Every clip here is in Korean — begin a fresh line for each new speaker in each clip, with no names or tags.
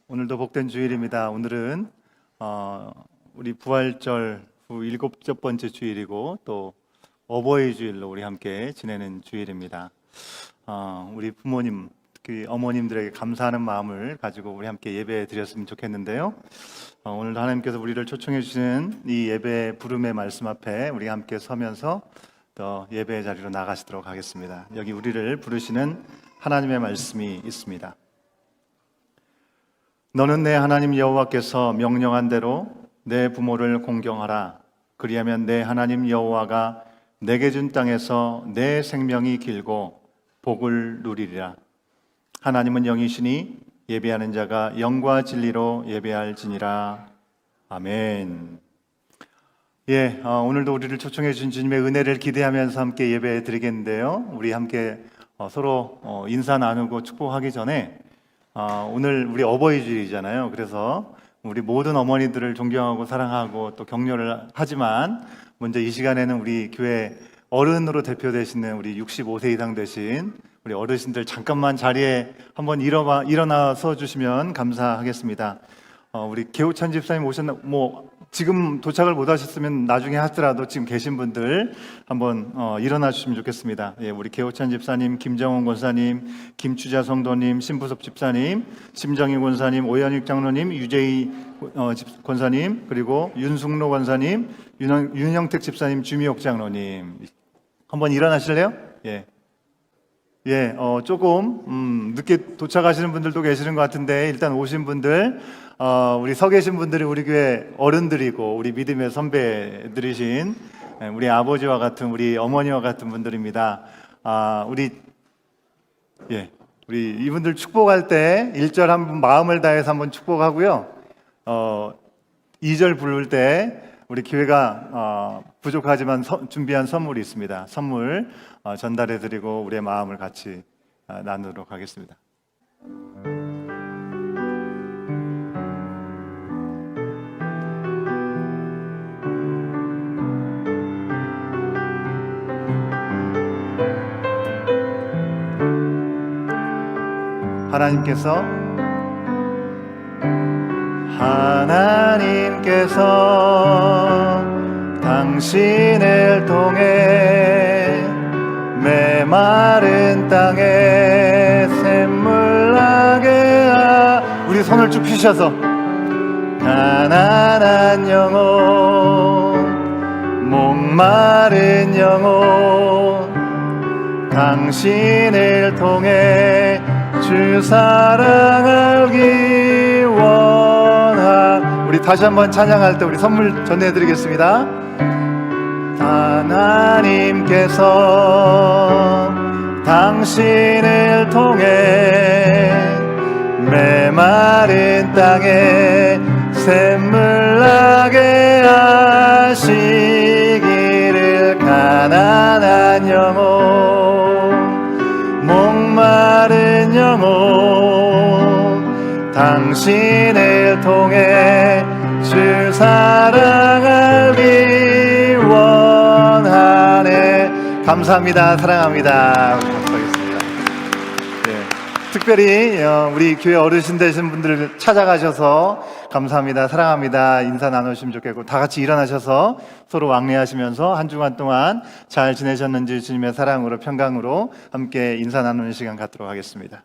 오늘도 복된 주일입니다. 오늘은 우리 부활절 후 7번째 주일이고 또 어버이 주일로 우리 함께 지내는 주일입니다. 우리 부모님, 특히 어머님들에게 감사하는 마음을 가지고 우리 함께 예배 드렸으면 좋겠는데요. 오늘도 하나님께서 우리를 초청해 주시는 이 예배 부름의 말씀 앞에 우리 함께 서면서 또 예배의 자리로 나가시도록 하겠습니다. 여기 우리를 부르시는 하나님의 말씀이 있습니다. 너는 내 하나님 여호와께서 명령한 대로 내 부모를 공경하라. 그리하면 내 하나님 여호와가 내게 준 땅에서 내 생명이 길고 복을 누리리라. 하나님은 영이시니 예배하는 자가 영과 진리로 예배할지니라. 아멘. 오늘도 우리를 초청해 주신 주님의 은혜를 기대하면서 함께 예배 드리겠는데요. 우리 함께 서로 인사 나누고 축복하기 전에 오늘 우리 어버이 주일이잖아요. 그래서 우리 모든 어머니들을 존경하고 사랑하고 또 격려를 하지만 먼저 이 시간에는 우리 교회 어른으로 대표되시는 우리 65세 이상 되신 우리 어르신들 잠깐만 자리에 한번 일어나서 주시면 감사하겠습니다. 우리 개호찬 집사님 오셨나? 지금 도착을 못 하셨으면 나중에 하더라도 지금 계신 분들 한번 일어나 주시면 좋겠습니다. 우리 개호찬 집사님, 김정원 권사님, 김추자 성도님, 신부섭 집사님, 심정희 권사님, 오현익 장로님, 유재희 권사님, 그리고 윤숙로 권사님, 윤영택 집사님, 주미옥 장로님 한번 일어나실래요? 조금 늦게 도착하시는 분들도 계시는 것 같은데 일단 오신 분들 우리 서 계신 분들이 우리 교회 어른들이고 우리 믿음의 선배들이신 우리 아버지와 같은 우리 어머니와 같은 분들입니다. 우리 이분들 축복할 때 1절 한번 마음을 다해서 한번 축복하고요. 2절 부를 때 우리 교회가 부족하지만 준비한 선물이 있습니다. 선물 전달해 드리고 우리의 마음을 같이 나누도록 하겠습니다. 하나님께서 당신을 통해 메마른 땅에 샘물 나게 우리 손을 쭉 펴셔서 가난한 영혼 목마른 영혼 당신을 통해 주 사랑 알기 우리 다시 한번 찬양할 때 우리 선물 전해드리겠습니다. 하나님께서 당신을 통해 메마른 땅에 샘물 나게 하시기를 가난한 영혼 목마른 영혼 당신을 통해 주 사랑 알기 원하네. 감사합니다. 사랑합니다. 감사하겠습니다. 특별히 우리 교회 어르신 되신 분들을 찾아가셔서 감사합니다. 사랑합니다. 인사 나누시면 좋겠고 다 같이 일어나셔서 서로 왕래하시면서 한 주간 동안 잘 지내셨는지 주님의 사랑으로 평강으로 함께 인사 나누는 시간 갖도록 하겠습니다.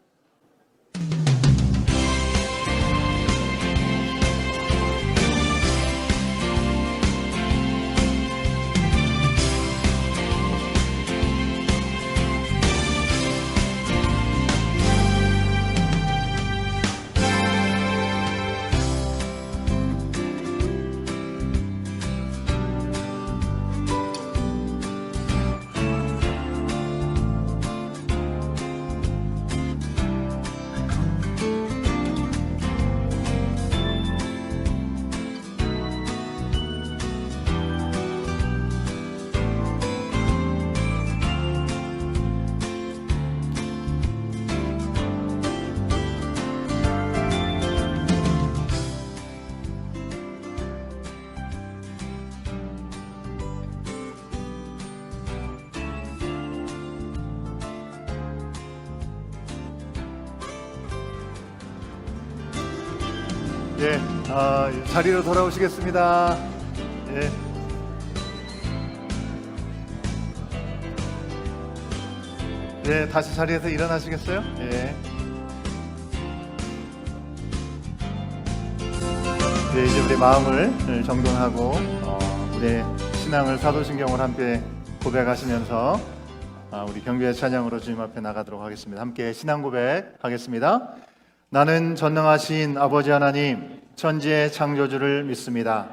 예, 자리로 돌아오시겠습니다. 예. 예, 다시 자리에서 일어나시겠어요? 예. 네, 이제 우리 마음을 정돈하고 우리의 신앙을 사도신경을 함께 고백하시면서 우리 경배의 찬양으로 주님 앞에 나가도록 하겠습니다. 함께 신앙 고백하겠습니다. 나는 전능하신 아버지 하나님 천지의 창조주를 믿습니다.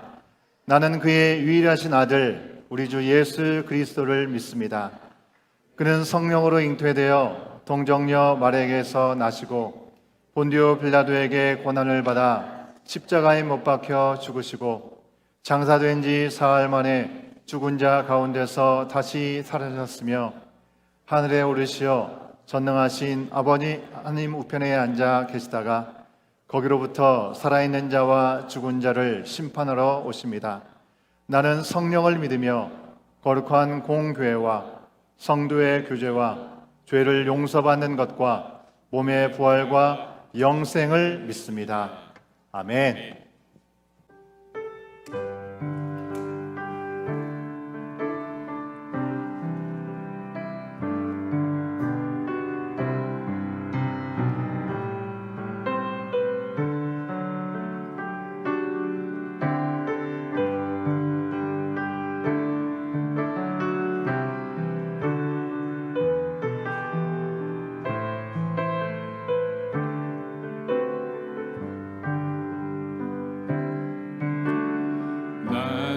나는 그의 유일하신 아들 우리 주 예수 그리스도를 믿습니다. 그는 성령으로 잉태되어 동정녀 마리아에게서 나시고 본디오 빌라도에게 고난을 받아 십자가에 못 박혀 죽으시고 장사된 지 사흘 만에 죽은 자 가운데서 다시 살아나셨으며 하늘에 오르시어 전능하신 아버지 하나님 우편에 앉아 계시다가 거기로부터 살아있는 자와 죽은 자를 심판하러 오십니다. 나는 성령을 믿으며 거룩한 공교회와 성도의 교제와 죄를 용서받는 것과 몸의 부활과 영생을 믿습니다. 아멘.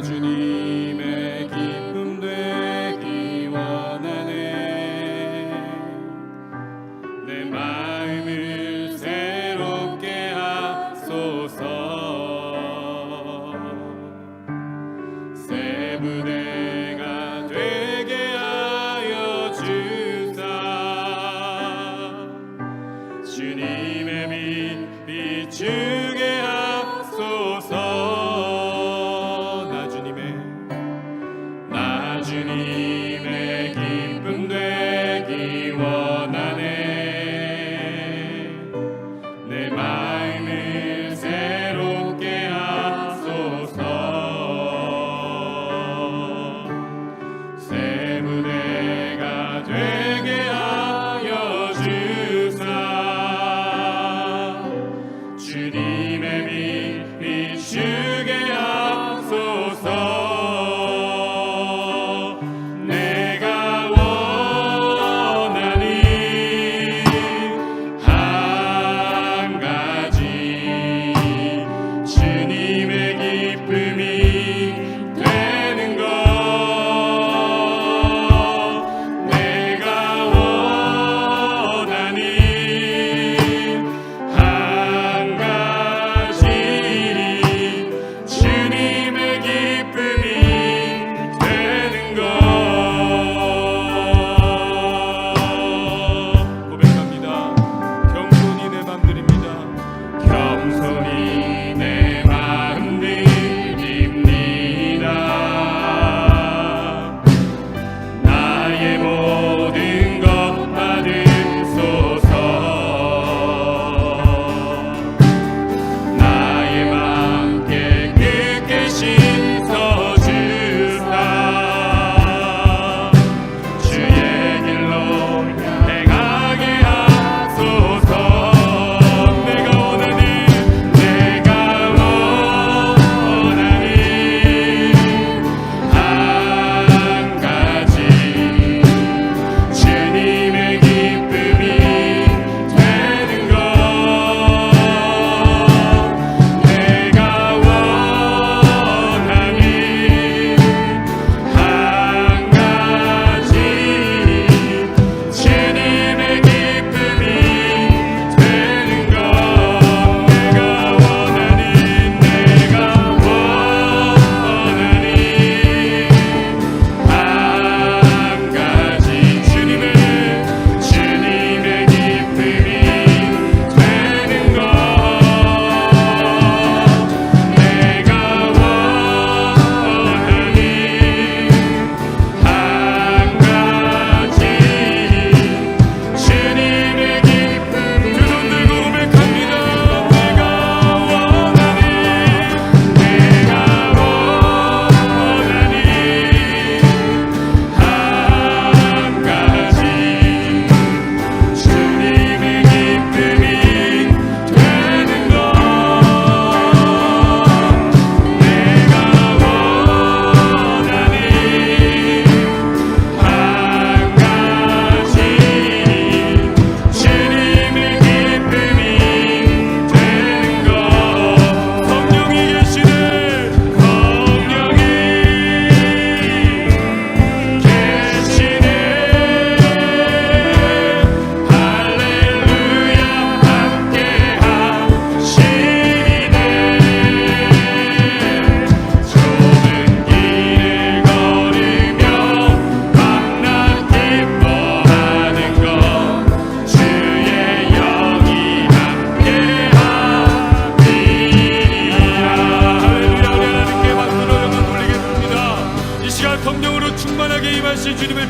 주님의 기쁨 되기 원하네. 내 마음을 새롭게 하소서. 새 부대가 되게 하여 주사. 주님의 빛 비추게 하소서. 주님의 기쁨 되기 원하네. 내 마음을 새롭게 하소서. 새 부대가 되게 하여 주사. 주님의 빛 비추게 하소서.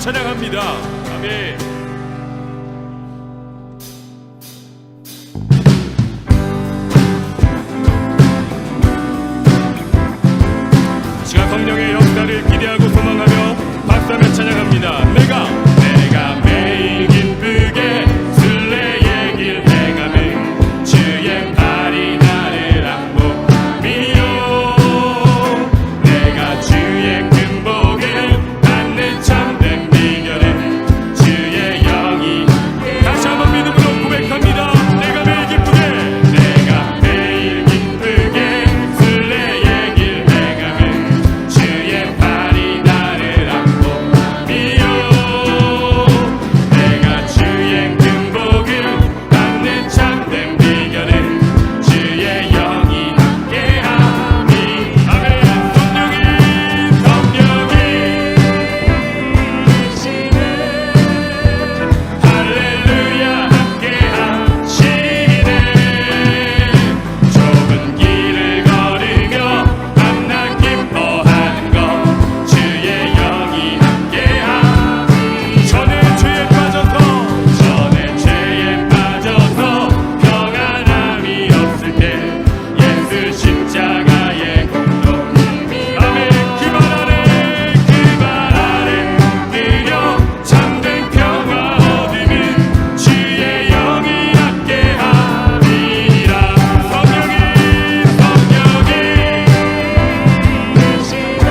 찬양합니다. 아멘. 시간 성령의 역사를 기대하고 소망하며 박수하며 찬양합니다. 내가 매일 기쁘게 순례의 길 행하는 주의 발이 나를 안복하며 내가 주의 큰 복을 받는 참된 비결은 주의 영이 다시 한번 믿음으로 고백합니다. 내가 매일 기쁘게 순례의 길 행하는 주의 발이 나를 안복하며 내가 주의 큰 복을 받는 참된 비결은 주의 영이 함께하니 아멘. 할렐루야 함께하시네 좁은 길을 걸으며 만나 기뻐하는 것 주의 영이 함께하니 전에 죄에 빠져서 평안함이 없을 때 예수 십자가의 공로님이 아멘. 그 발 아래 들여 참된 평화 얻으면 주의 영이 함께하리라. 성령이 되시네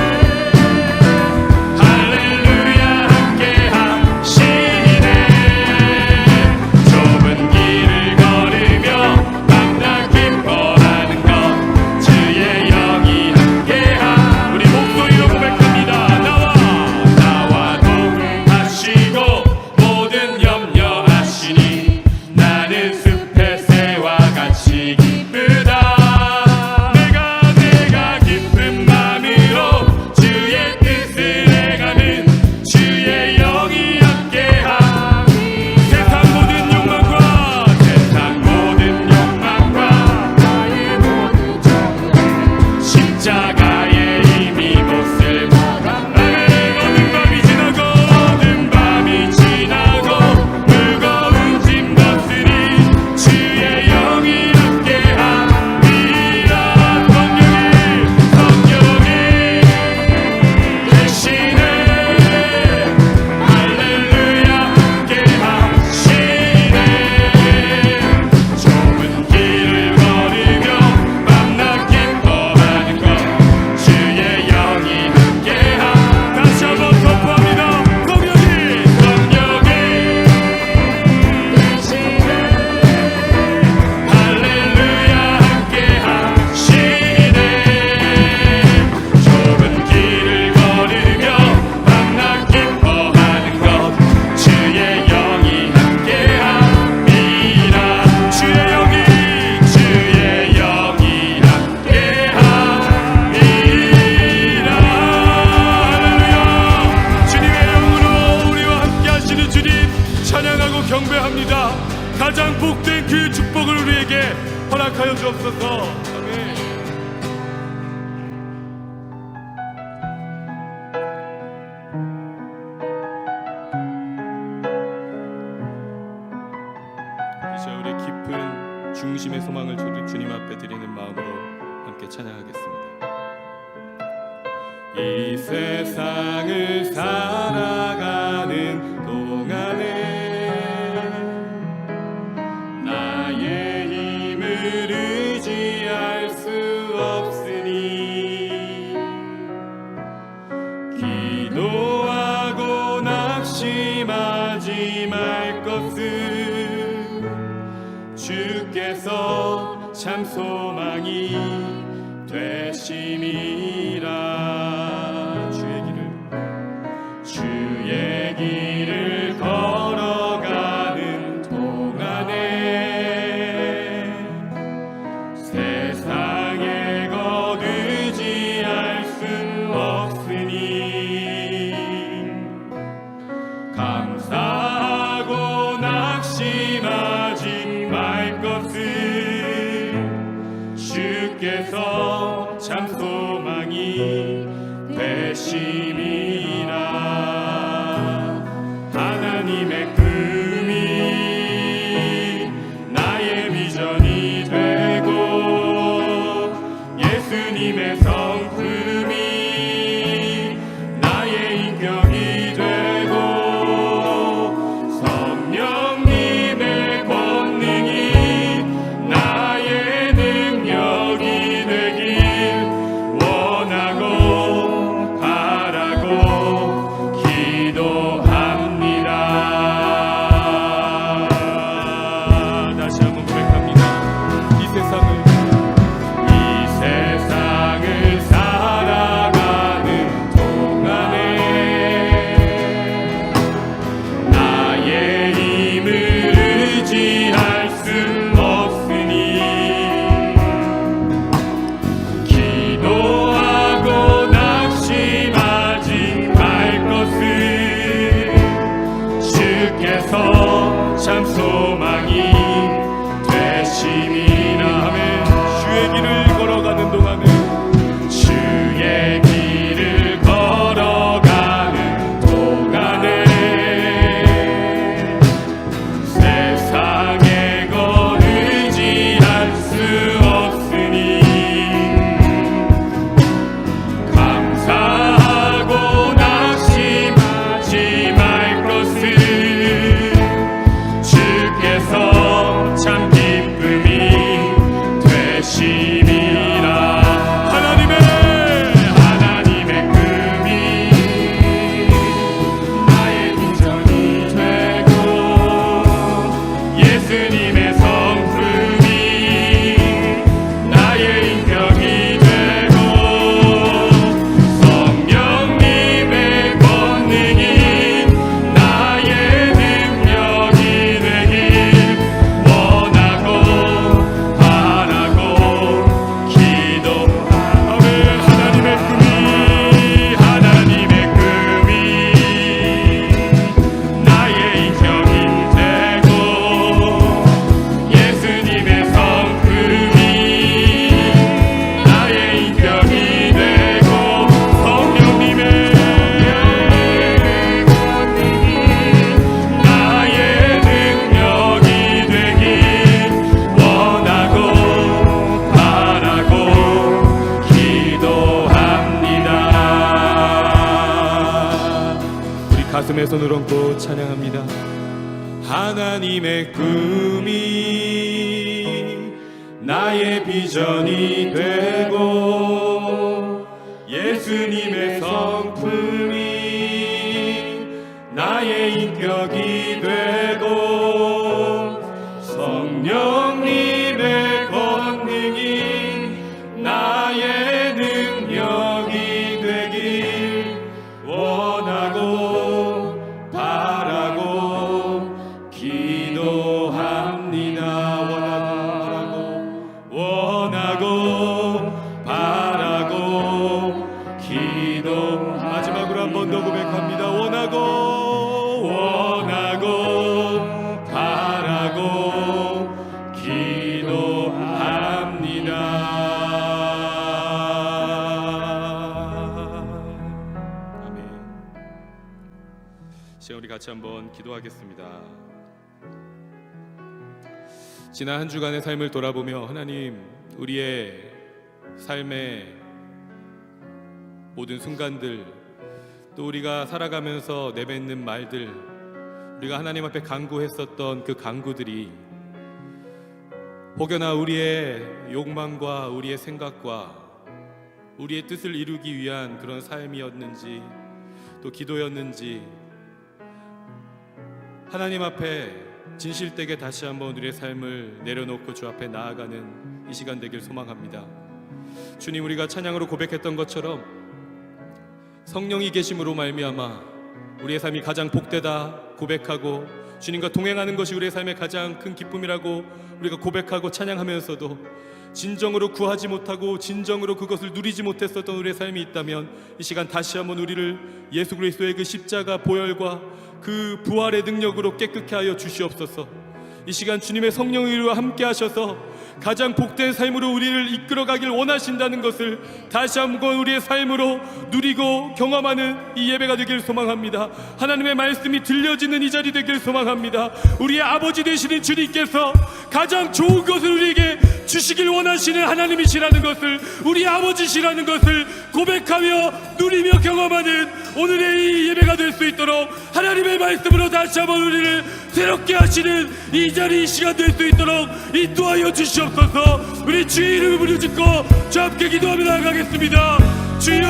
할렐루야 함께하시네 좁은 길을 걸으며 만나 기뻐하는 것 주의 영이 함께하 우리 목소리로 고백합니다. 나와 동하시고 모든 염려하시니 나는 숲의 새와 같이 기쁘다. 내가 기쁜 마음으로 주의 뜻을 행하는 주의 영이 함께하니 세상 모든 욕망과 나의 모든 정욕은 십자가의 힘이 못을 어둠 밤이 지나고 무거운 짐 벗으니 주의 영이 함께하니라. 성령이 되시네 할렐루야 함께하시네 좁은 길을 걸으며 만나 기뻐하는 것 주의 영이 함께하 다시 한번 선포합니다. 성령이 되시네 할렐루야 함께하시네 좁은 길을 걸으며 만나 기뻐하는 것 주의 영이 함께함이라. 주의 영이 함께함이라. 할렐루야. 주님의 영으로 우리와 함께 하시는 주님 찬양하고 경배합니다. 가장 복된 그 축복을 우리에게 허락하여 주옵소서. 아멘. 이 시간 우리 깊은 중심의 소망을 주님 앞에 드리는 마음으로 함께 찬양하겠습니다. 이 세상을 살아가는 동안에 나의 힘을 의지할 수 없으니 기도하고 낙심하지 말 것은 주께서 참 소망이 되심이라. 주의 길을 걸어가는 동안에 세상에 거두지할 수 없으니 감사하고 낙심하지 말 것은 주께서 참 소망이 되심이라. 가슴에 손을 얹고 찬양합니다. 하나님의 꿈이 나의 비전이 되고 예수님의 성품이 나의 인격이 되고 성령님의 권능이 나의 능력이 되길 원하고 바라고 기도합니다. 원하고 바라고 기도. 마지막으로 한 번 더 고백합니다. 원하고 바라고 기도합니다. 아멘. 시간 우리 같이 한번 기도하겠습니다. 지난 한 주간의 삶을 돌아보며 하나님, 우리의 삶의 모든 순간들, 또 우리가 살아가면서 내뱉는 말들, 우리가 하나님 앞에 간구했었던 그 간구들이 혹여나 우리의 욕망과 우리의 생각과 우리의 뜻을 이루기 위한 그런 삶이었는지 또 기도였는지 하나님 앞에 진실되게 다시 한번 우리의 삶을 내려놓고 주 앞에 나아가는 이 시간 되길 소망합니다. 주님, 우리가 찬양으로 고백했던 것처럼 성령이 계심으로 말미암아 우리의 삶이 가장 복되다 고백하고 주님과 동행하는 것이 우리의 삶의 가장 큰 기쁨이라고 우리가 고백하고 찬양하면서도 진정으로 구하지 못하고 진정으로 그것을 누리지 못했었던 우리의 삶이 있다면 이 시간 다시 한번 우리를 예수 그리스도의 그 십자가 보혈과 그 부활의 능력으로 깨끗게 하여 주시옵소서. 이 시간 주님의 성령으로 함께 하셔서 가장 복된 삶으로 우리를 이끌어가길 원하신다는 것을 다시 한번 우리의 삶으로 누리고 경험하는 이 예배가 되길 소망합니다. 하나님의 말씀이 들려지는 이 자리 되길 소망합니다. 우리의 아버지 되시는 주님께서 가장 좋은 것을 우리에게 주시길 원하시는 하나님이시라는 것을, 우리 아버지시라는 것을 고백하며 누리며 경험하는 오늘의 이 예배가 될 수 있도록 하나님의 말씀으로 다시 한번 우리를 새롭게 하시는 이 자리, 이 시간 될 수 있도록 인도하여 주시옵소서. 우리 주의 이름을 부르짖고 주 함께 기도하며 나아가겠습니다. 주여,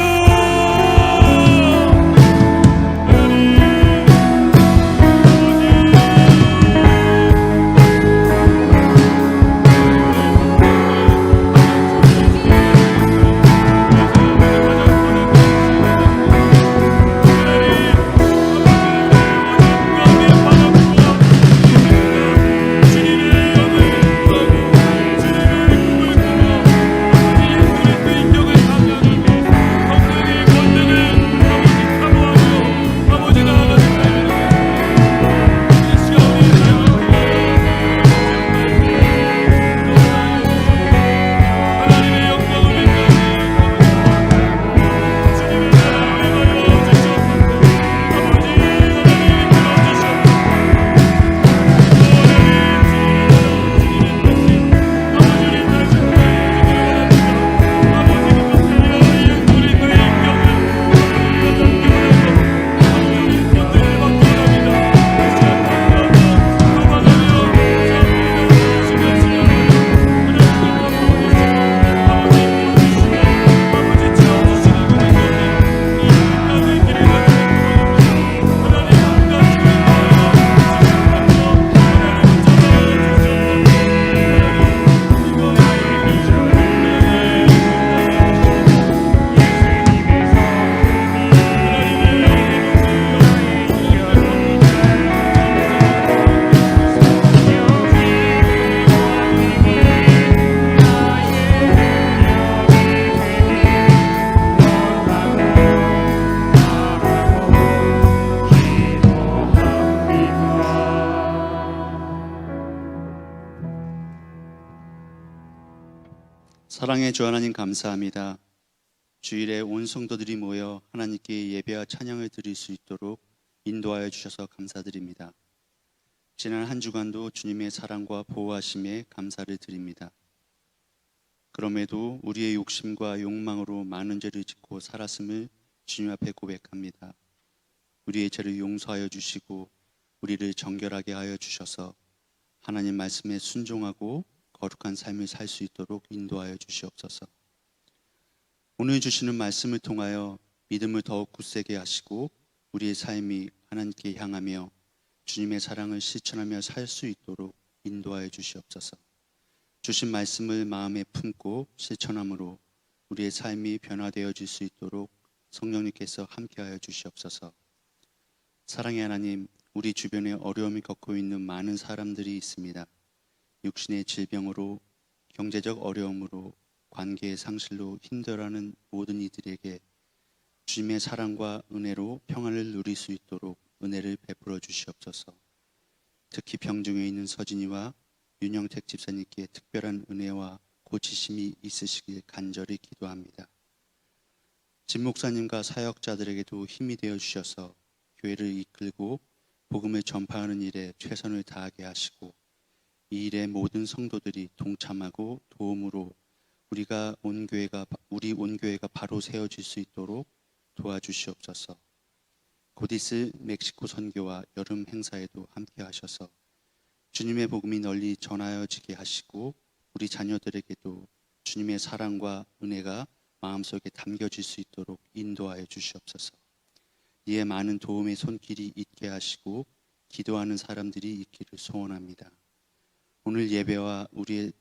사랑의 주 하나님 감사합니다. 주일에 온 성도들이 모여 하나님께 예배와 찬양을 드릴 수 있도록 인도하여 주셔서 감사드립니다. 지난 한 주간도 주님의 사랑과 보호하심에 감사를 드립니다. 그럼에도 우리의 욕심과 욕망으로 많은 죄를 짓고 살았음을 주님 앞에 고백합니다. 우리의 죄를 용서하여 주시고 우리를 정결하게 하여 주셔서 하나님 말씀에 순종하고 거룩한 삶을 살 수 있도록 인도하여 주시옵소서. 오늘 주시는 말씀을 통하여 믿음을 더욱 굳세게 하시고 우리의 삶이 하나님께 향하며 주님의 사랑을 실천하며 살 수 있도록 인도하여 주시옵소서. 주신 말씀을 마음에 품고 실천함으로 우리의 삶이 변화되어질 수 있도록 성령님께서 함께하여 주시옵소서. 사랑의 하나님, 우리 주변에 어려움을 겪고 있는 많은 사람들이 있습니다. 육신의 질병으로, 경제적 어려움으로, 관계의 상실로 힘들어하는 모든 이들에게 주님의 사랑과 은혜로 평안을 누릴 수 있도록 은혜를 베풀어 주시옵소서. 특히 병중에 있는 서진이와 윤영택 집사님께 특별한 은혜와 고치심이 있으시길 간절히 기도합니다. 진 목사님과 사역자들에게도 힘이 되어 주셔서 교회를 이끌고 복음을 전파하는 일에 최선을 다하게 하시고 이 일에 모든 성도들이 동참하고 도움으로 우리 온 교회가 바로 세워질 수 있도록 도와주시옵소서. 곧 있을 멕시코 선교와 여름 행사에도 함께 하셔서 주님의 복음이 널리 전하여지게 하시고 우리 자녀들에게도 주님의 사랑과 은혜가 마음속에 담겨질 수 있도록 인도하여 주시옵소서. 이에 많은 도움의 손길이 있게 하시고 기도하는 사람들이 있기를 소원합니다. 오늘 예배와 우리의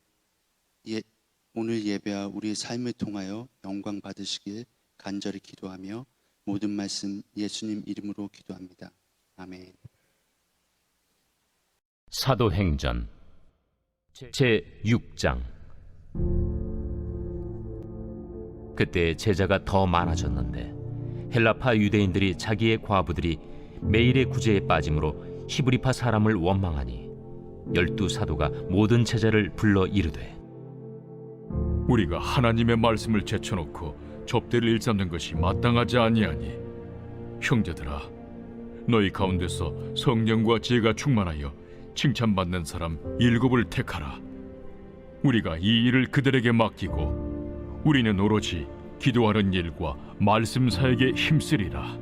삶을 통하여 영광 받으시길 간절히 기도하며 모든 말씀 예수님 이름으로 기도합니다. 아멘.
사도행전 제6장. 그때 제자가 더 많아졌는데 헬라파 유대인들이 자기의 과부들이 매일의 구제에 빠짐으로 히브리파 사람을 원망하니 12사도가 모든 제자를 불러 이르되
우리가 하나님의 말씀을 제쳐놓고 접대를 일삼는 것이 마땅하지 아니하니 형제들아, 너희 가운데서 성령과 지혜가 충만하여 칭찬받는 사람 7을 택하라. 우리가 이 일을 그들에게 맡기고 우리는 오로지 기도하는 일과 말씀 사역에 힘쓰리라.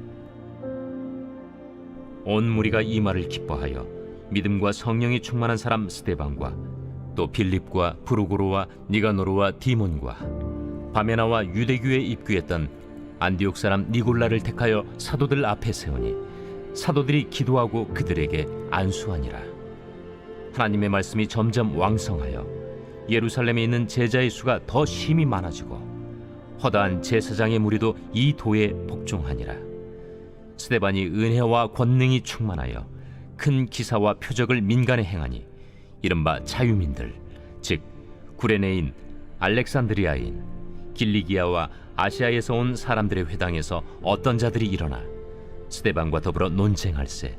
온 무리가 이 말을 기뻐하여 믿음과 성령이 충만한 사람 스데반과 또 빌립과 브루고로와 니가노르와 디몬과 바메나와 유대교에 입교했던 안디옥 사람 니골라를 택하여 사도들 앞에 세우니 사도들이 기도하고 그들에게 안수하니라. 하나님의 말씀이 점점 왕성하여 예루살렘에 있는 제자의 수가 더 심히 많아지고 허다한 제사장의 무리도 이 도에 복종하니라. 스데반이 은혜와 권능이 충만하여 큰 기사와 표적을 민간에 행하니 이른바 자유민들, 즉 구레네인, 알렉산드리아인, 길리기아와 아시아에서 온 사람들의 회당에서 어떤 자들이 일어나 스데반과 더불어 논쟁할세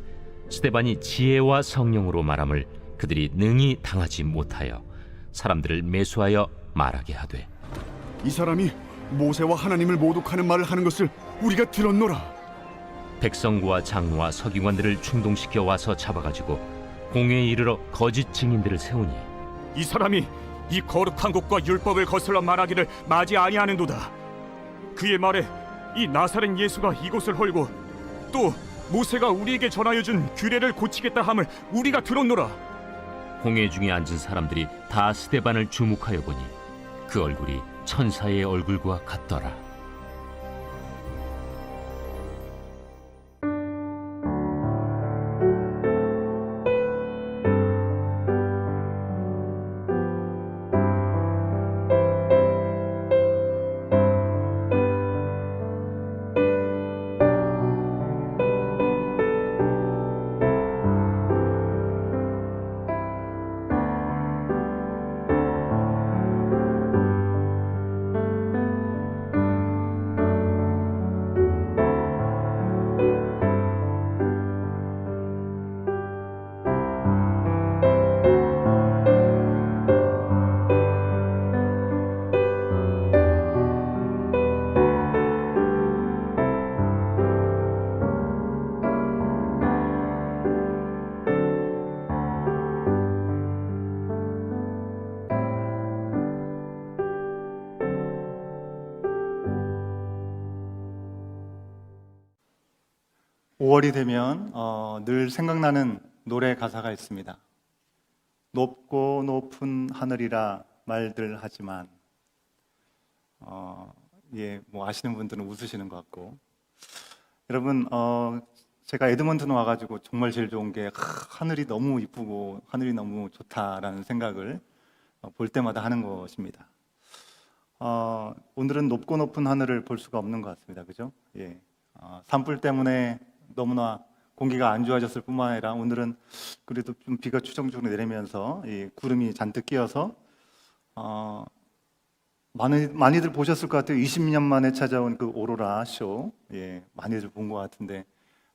스데반이 지혜와 성령으로 말함을 그들이 능히 당하지 못하여 사람들을 매수하여 말하게 하되
이 사람이 모세와 하나님을 모독하는 말을 하는 것을 우리가 들었노라.
백성과 장로와 서기관들을 충동시켜 와서 잡아가지고 공회에 이르러 거짓 증인들을 세우니
이 사람이 이 거룩한 곳과 율법을 거슬러 말하기를 마지 아니하는도다. 그의 말에 이 나사렛 예수가 이곳을 헐고 또 모세가 우리에게 전하여 준 규례를 고치겠다 함을 우리가 들었노라.
공회 중에 앉은 사람들이 다 스데반을 주목하여 보니 그 얼굴이 천사의 얼굴과 같더라.
5월이 되면 늘 생각나는 노래 가사가 있습니다. 높고 높은 하늘이라 말들 하지만 뭐 아시는 분들은 웃으시는 것 같고 여러분 제가 에드먼튼 와가지고 정말 제일 좋은 게 하늘이 너무 이쁘고 하늘이 너무 좋다라는 생각을 볼 때마다 하는 것입니다. 오늘은 높고 높은 하늘을 볼 수가 없는 것 같습니다. 그죠? 예. 산불 때문에 너무나 공기가 안 좋아졌을 뿐만 아니라 오늘은 그래도 좀 비가 추정적으로 내리면서 구름이 잔뜩 끼어서 많이들 보셨을 것 같아요. 20년 만에 찾아온 그 오로라 쇼, 많이들 본 것 같은데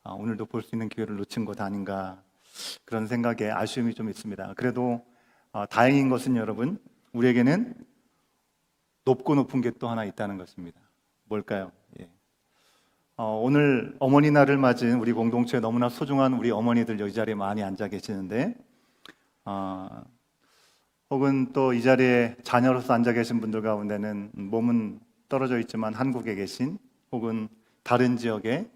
오늘도 볼 수 있는 기회를 놓친 것 아닌가 그런 생각에 아쉬움이 좀 있습니다. 그래도 다행인 것은 여러분 우리에게는 높고 높은 게 또 하나 있다는 것입니다. 뭘까요? 오늘 어머니 날을 맞은 우리 공동체에 너무나 소중한 우리 어머니들 여기 자리에 많이 앉아 계시는데 혹은 또 이 자리에 자녀로서 앉아 계신 분들 가운데는 몸은 떨어져 있지만 한국에 계신 혹은 다른 지역에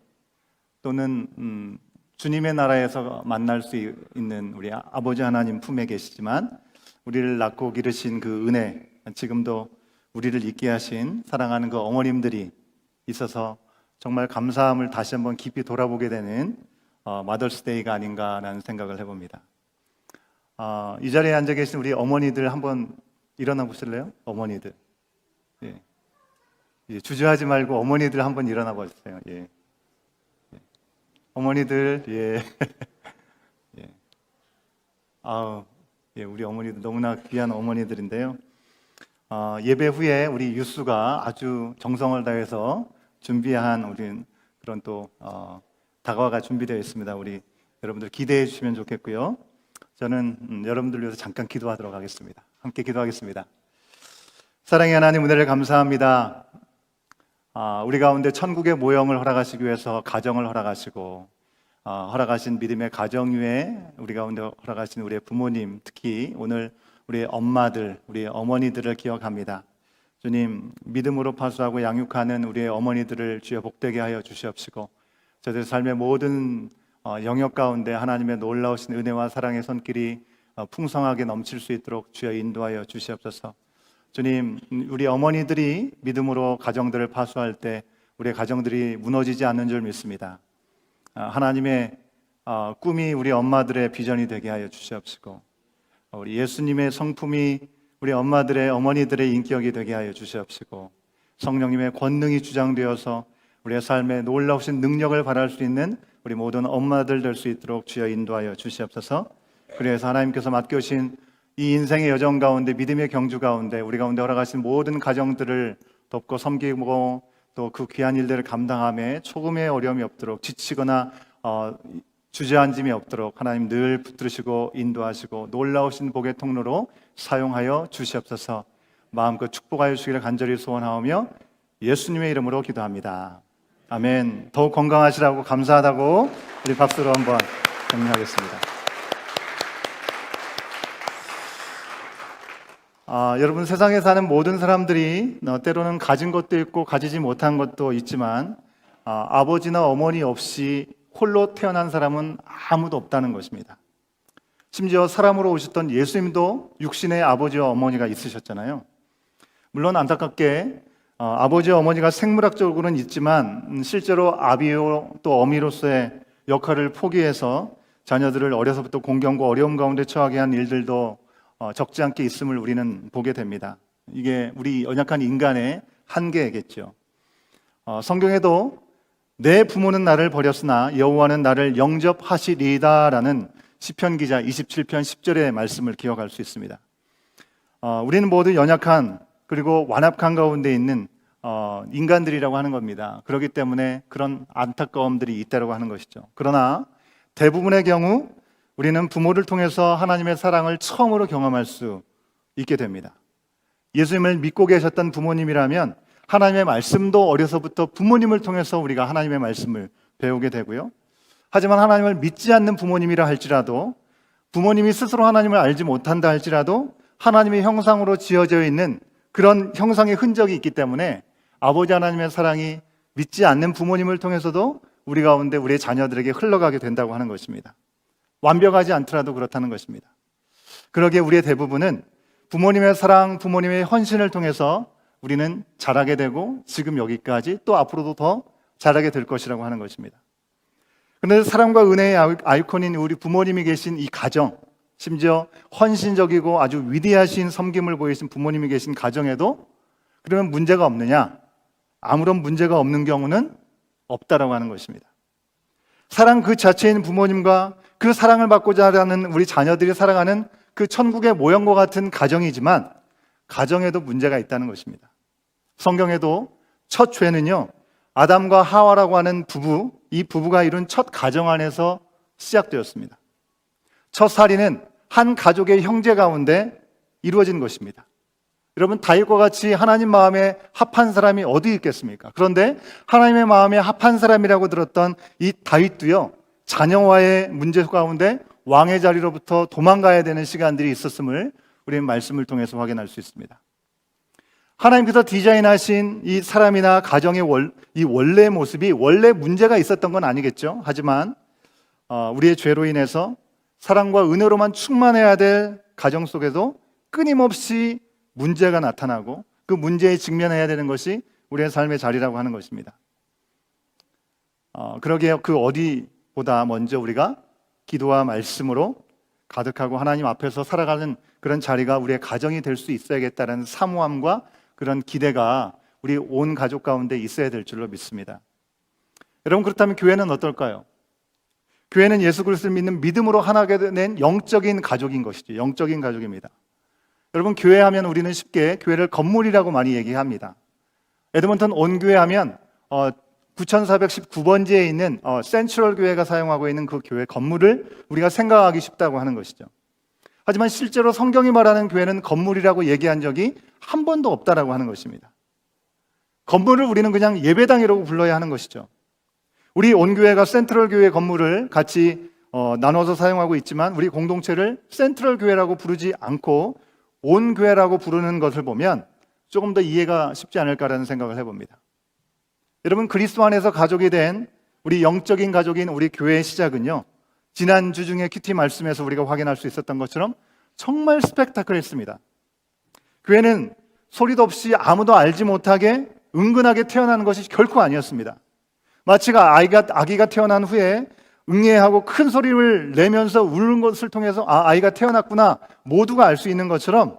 또는 주님의 나라에서 만날 수 있는 우리 아버지 하나님 품에 계시지만 우리를 낳고 기르신 그 은혜 지금도 우리를 있게 하신 사랑하는 그 어머님들이 있어서 정말 감사함을 다시 한번 깊이 돌아보게 되는 마더스데이가 아닌가라는 생각을 해봅니다. 이 자리에 앉아 계신 우리 어머니들 한번 일어나 보실래요? 어머니들. 주저하지 말고 어머니들 한번 일어나 보세요. 어머니들, 우리 어머니들 너무나 귀한 어머니들인데요. 예배 후에 우리 유수가 아주 정성을 다해서 준비한 우리 그런 또 다과가 준비되어 있습니다. 우리 여러분들 기대해 주시면 좋겠고요. 저는 여러분들 위해서 잠깐 기도하도록 하겠습니다. 함께 기도하겠습니다. 사랑의 하나님 은혜를 감사합니다. 우리 가운데 천국의 모형을 허락하시기 위해서 가정을 허락하시고 허락하신 믿음의 가정 위에 우리 가운데 허락하신 우리의 부모님 특히 오늘 우리 엄마들, 우리 어머니들을 기억합니다. 주님, 믿음으로 파수하고 양육하는 우리의 어머니들을 주여 복되게 하여 주시옵시고 저들 삶의 모든 영역 가운데 하나님의 놀라우신 은혜와 사랑의 손길이 풍성하게 넘칠 수 있도록 주여 인도하여 주시옵소서. 주님, 우리 어머니들이 믿음으로 가정들을 파수할 때 우리의 가정들이 무너지지 않는 줄 믿습니다. 하나님의 꿈이 우리 엄마들의 비전이 되게 하여 주시옵시고 우리 예수님의 성품이 우리 엄마들의 어머니들의 인격이 되게 하여 주시옵시고 성령님의 권능이 주장되어서 우리의 삶에 놀라우신 능력을 발할 수 있는 우리 모든 엄마들 될 수 있도록 주여 인도하여 주시옵소서. 그래서 하나님께서 맡겨주신 이 인생의 여정 가운데 믿음의 경주 가운데 우리 가운데 허락하신 모든 가정들을 돕고 섬기고 또 그 귀한 일들을 감당함에 조금의 어려움이 없도록 지치거나 주저앉음이 없도록 하나님 늘 붙들으시고 인도하시고 놀라우신 복의 통로로 사용하여 주시옵소서. 마음껏 축복하여 주시기를 간절히 소원하오며 예수님의 이름으로 기도합니다. 아멘. 더욱 건강하시라고 감사하다고 우리 박수로 한번 격려하겠습니다. 여러분 세상에 사는 모든 사람들이 때로는 가진 것도 있고 가지지 못한 것도 있지만 아버지나 어머니 없이 홀로 태어난 사람은 아무도 없다는 것입니다. 심지어 사람으로 오셨던 예수님도 육신의 아버지와 어머니가 있으셨잖아요. 물론 안타깝게 아버지와 어머니가 생물학적으로는 있지만 실제로 아비요 또 어미로서의 역할을 포기해서 자녀들을 어려서부터 공경과 어려움 가운데 처하게 한 일들도 적지 않게 있음을 우리는 보게 됩니다. 이게 우리 연약한 인간의 한계겠죠. 성경에도 내 부모는 나를 버렸으나 여호와는 나를 영접하시리다라는 시편 기자 27편 10절의 말씀을 기억할 수 있습니다. 우리는 모두 연약한 그리고 완악한 가운데 있는 인간들이라고 하는 겁니다. 그렇기 때문에 그런 안타까움들이 있다고 하는 것이죠. 그러나 대부분의 경우 우리는 부모를 통해서 하나님의 사랑을 처음으로 경험할 수 있게 됩니다. 예수님을 믿고 계셨던 부모님이라면 하나님의 말씀도 어려서부터 부모님을 통해서 우리가 하나님의 말씀을 배우게 되고요. 하지만 하나님을 믿지 않는 부모님이라 할지라도 부모님이 스스로 하나님을 알지 못한다 할지라도 하나님의 형상으로 지어져 있는 그런 형상의 흔적이 있기 때문에 아버지 하나님의 사랑이 믿지 않는 부모님을 통해서도 우리 가운데 우리의 자녀들에게 흘러가게 된다고 하는 것입니다. 완벽하지 않더라도 그렇다는 것입니다. 그러기에 우리의 대부분은 부모님의 사랑, 부모님의 헌신을 통해서 우리는 자라게 되고 지금 여기까지 또 앞으로도 더 자라게 될 것이라고 하는 것입니다. 그런데 사랑과 은혜의 아이콘인 우리 부모님이 계신 이 가정, 심지어 헌신적이고 아주 위대하신 섬김을 보이신 부모님이 계신 가정에도 그러면 문제가 없느냐? 아무런 문제가 없는 경우는 없다라고 하는 것입니다. 사랑 그 자체인 부모님과 그 사랑을 받고자 하는 우리 자녀들이 살아가는 그 천국의 모형과 같은 가정이지만 가정에도 문제가 있다는 것입니다. 성경에도 첫 죄는요, 아담과 하와라고 하는 부부, 이 부부가 이룬 첫 가정 안에서 시작되었습니다. 첫 살인은 한 가족의 형제 가운데 이루어진 것입니다. 여러분, 다윗과 같이 하나님 마음에 합한 사람이 어디 있겠습니까? 그런데 하나님의 마음에 합한 사람이라고 들었던 이 다윗도요, 자녀와의 문제 가운데 왕의 자리로부터 도망가야 되는 시간들이 있었음을 우리는 말씀을 통해서 확인할 수 있습니다. 하나님께서 디자인하신 이 사람이나 가정의 이 원래 모습이 원래 문제가 있었던 건 아니겠죠. 하지만 우리의 죄로 인해서 사랑과 은혜로만 충만해야 될 가정 속에도 끊임없이 문제가 나타나고 그 문제에 직면해야 되는 것이 우리의 삶의 자리라고 하는 것입니다. 그러기에 그 어디보다 먼저 우리가 기도와 말씀으로 가득하고 하나님 앞에서 살아가는 그런 자리가 우리의 가정이 될 수 있어야겠다는 사모함과 그런 기대가 우리 온 가족 가운데 있어야 될 줄로 믿습니다. 여러분, 그렇다면 교회는 어떨까요? 교회는 예수 그리스도를 믿는 믿음으로 하나가 된 영적인 가족인 것이죠. 영적인 가족입니다. 여러분, 교회 하면 우리는 쉽게 교회를 건물이라고 많이 얘기합니다. 에드먼턴 온교회 하면 9419번지에 있는 센트럴 교회가 사용하고 있는 그 교회 건물을 우리가 생각하기 쉽다고 하는 것이죠. 하지만 실제로 성경이 말하는 교회는 건물이라고 얘기한 적이 한 번도 없다라고 하는 것입니다. 건물을 우리는 그냥 예배당이라고 불러야 하는 것이죠. 우리 온교회가 센트럴 교회 건물을 같이 나눠서 사용하고 있지만 우리 공동체를 센트럴 교회라고 부르지 않고 온교회라고 부르는 것을 보면 조금 더 이해가 쉽지 않을까라는 생각을 해봅니다. 여러분, 그리스도 안에서 가족이 된 우리 영적인 가족인 우리 교회의 시작은요, 지난주 중에 큐티 말씀에서 우리가 확인할 수 있었던 것처럼 정말 스펙타클했습니다. 교회는 소리도 없이 아무도 알지 못하게 은근하게 태어나는 것이 결코 아니었습니다. 마치 아기가 태어난 후에 응애하고 큰 소리를 내면서 우는 것을 통해서 아이가 태어났구나 모두가 알 수 있는 것처럼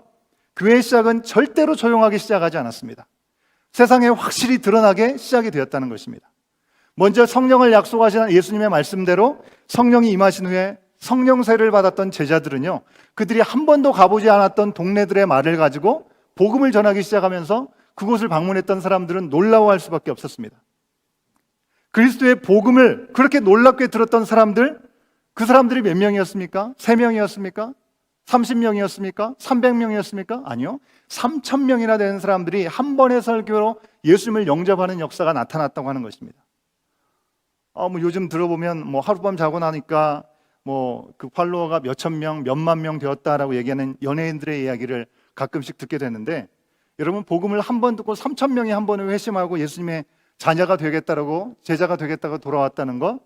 교회의 시작은 절대로 조용하게 시작하지 않았습니다. 세상에 확실히 드러나게 시작이 되었다는 것입니다. 먼저 성령을 약속하신 예수님의 말씀대로 성령이 임하신 후에 성령세를 받았던 제자들은요, 그들이 한 번도 가보지 않았던 동네들의 말을 가지고 복음을 전하기 시작하면서 그곳을 방문했던 사람들은 놀라워할 수밖에 없었습니다. 그리스도의 복음을 그렇게 놀랍게 들었던 사람들, 그 사람들이 몇 명이었습니까? 3명이었습니까? 30명이었습니까? 300명이었습니까? 아니요. 3,000명이나 되는 사람들이 한 번의 설교로 예수님을 영접하는 역사가 나타났다고 하는 것입니다. 요즘 들어보면 하룻밤 자고 나니까 그 팔로워가 몇천 명, 몇만 명 되었다라고 얘기하는 연예인들의 이야기를 가끔씩 듣게 되는데, 여러분, 복음을 한 번 듣고 3,000명이 한 번에 회심하고 예수님의 자녀가 되겠다라고, 제자가 되겠다고 돌아왔다는 것,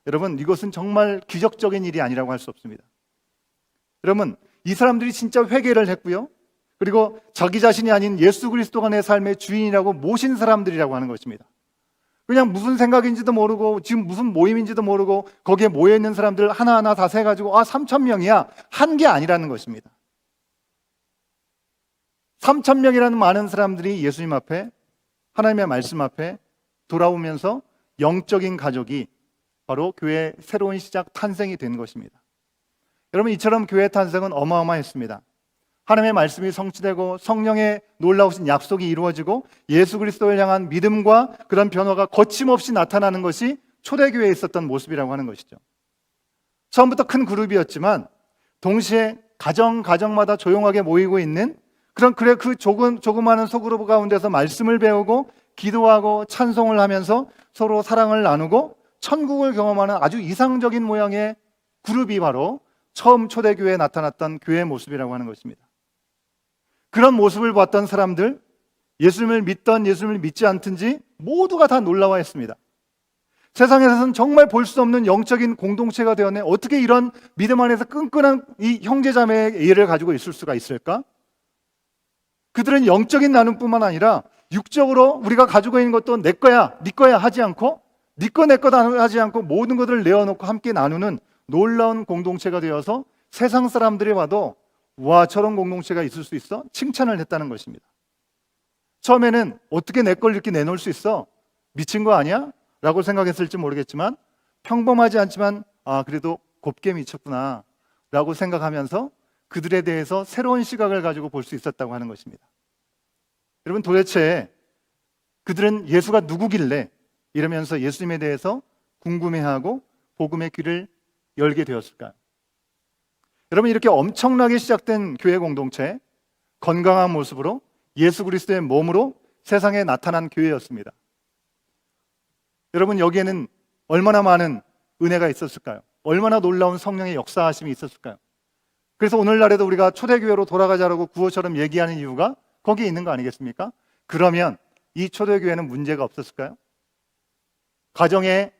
여러분, 이것은 정말 기적적인 일이 아니라고 할 수 없습니다. 여러분, 이 사람들이 진짜 회개를 했고요, 그리고 자기 자신이 아닌 예수 그리스도가 내 삶의 주인이라고 모신 사람들이라고 하는 것입니다. 그냥 무슨 생각인지도 모르고 지금 무슨 모임인지도 모르고 거기에 모여있는 사람들 하나하나 다 세가지고 3,000명이야 한 게 아니라는 것입니다. 3,000명이라는 많은 사람들이 예수님 앞에, 하나님의 말씀 앞에 돌아오면서 영적인 가족이 바로 교회의 새로운 시작, 탄생이 된 것입니다. 여러분, 이처럼 교회의 탄생은 어마어마했습니다. 하나님의 말씀이 성취되고 성령의 놀라우신 약속이 이루어지고 예수 그리스도를 향한 믿음과 그런 변화가 거침없이 나타나는 것이 초대교회에 있었던 모습이라고 하는 것이죠. 처음부터 큰 그룹이었지만 동시에 가정마다 조용하게 모이고 있는 그 조그마한 소그룹 가운데서 말씀을 배우고 기도하고 찬송을 하면서 서로 사랑을 나누고 천국을 경험하는 아주 이상적인 모양의 그룹이 바로 처음 초대교회에 나타났던 교회의 모습이라고 하는 것입니다. 그런 모습을 봤던 사람들, 예수님을 믿던 예수님을 믿지 않든지 모두가 다 놀라워했습니다. 세상에서는 정말 볼 수 없는 영적인 공동체가 되었네. 어떻게 이런 믿음 안에서 끈끈한 이 형제자매의 예를 가지고 있을 수가 있을까? 그들은 영적인 나눔뿐만 아니라 육적으로 우리가 가지고 있는 것도 내 거야, 네 거야 하지 않고, 네 거 내 거다 하지 않고 모든 것들을 내어놓고 함께 나누는 놀라운 공동체가 되어서 세상 사람들이 봐도 와, 저런 공동체가 있을 수 있어? 칭찬을 했다는 것입니다. 처음에는 어떻게 내 걸 이렇게 내놓을 수 있어? 미친 거 아니야? 라고 생각했을지 모르겠지만 평범하지 않지만 그래도 곱게 미쳤구나 라고 생각하면서 그들에 대해서 새로운 시각을 가지고 볼 수 있었다고 하는 것입니다. 여러분, 도대체 그들은 예수가 누구길래 이러면서 예수님에 대해서 궁금해하고 복음의 귀를 열게 되었을까요? 여러분, 이렇게 엄청나게 시작된 교회 공동체, 건강한 모습으로 예수 그리스도의 몸으로 세상에 나타난 교회였습니다. 여러분, 여기에는 얼마나 많은 은혜가 있었을까요? 얼마나 놀라운 성령의 역사하심이 있었을까요? 그래서 오늘날에도 우리가 초대교회로 돌아가자라고 구호처럼 얘기하는 이유가 거기에 있는 거 아니겠습니까? 그러면 이 초대교회는 문제가 없었을까요? 가정에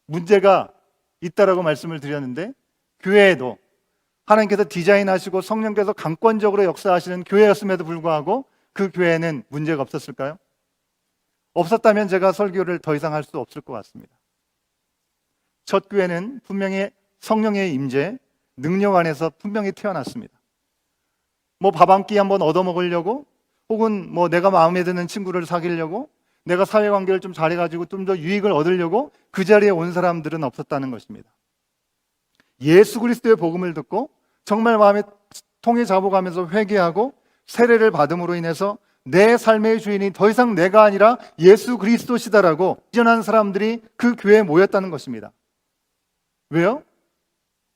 문제가 있다라고 말씀을 드렸는데 교회에도 하나님께서 디자인하시고 성령께서 강권적으로 역사하시는 교회였음에도 불구하고 그 교회에는 문제가 없었을까요? 없었다면 제가 설교를 더 이상 할 수 없을 것 같습니다. 첫 교회는 분명히 성령의 임재, 능력 안에서 분명히 태어났습니다. 뭐 밥 한 끼 한번 얻어먹으려고, 혹은 뭐 내가 마음에 드는 친구를 사귀려고, 내가 사회관계를 좀 잘해가지고 좀 더 유익을 얻으려고 그 자리에 온 사람들은 없었다는 것입니다. 예수 그리스도의 복음을 듣고 정말 마음에 통해 잡아가면서 회개하고 세례를 받음으로 인해서 내 삶의 주인이 더 이상 내가 아니라 예수 그리스도시다라고 이전한 사람들이 그 교회에 모였다는 것입니다. 왜요?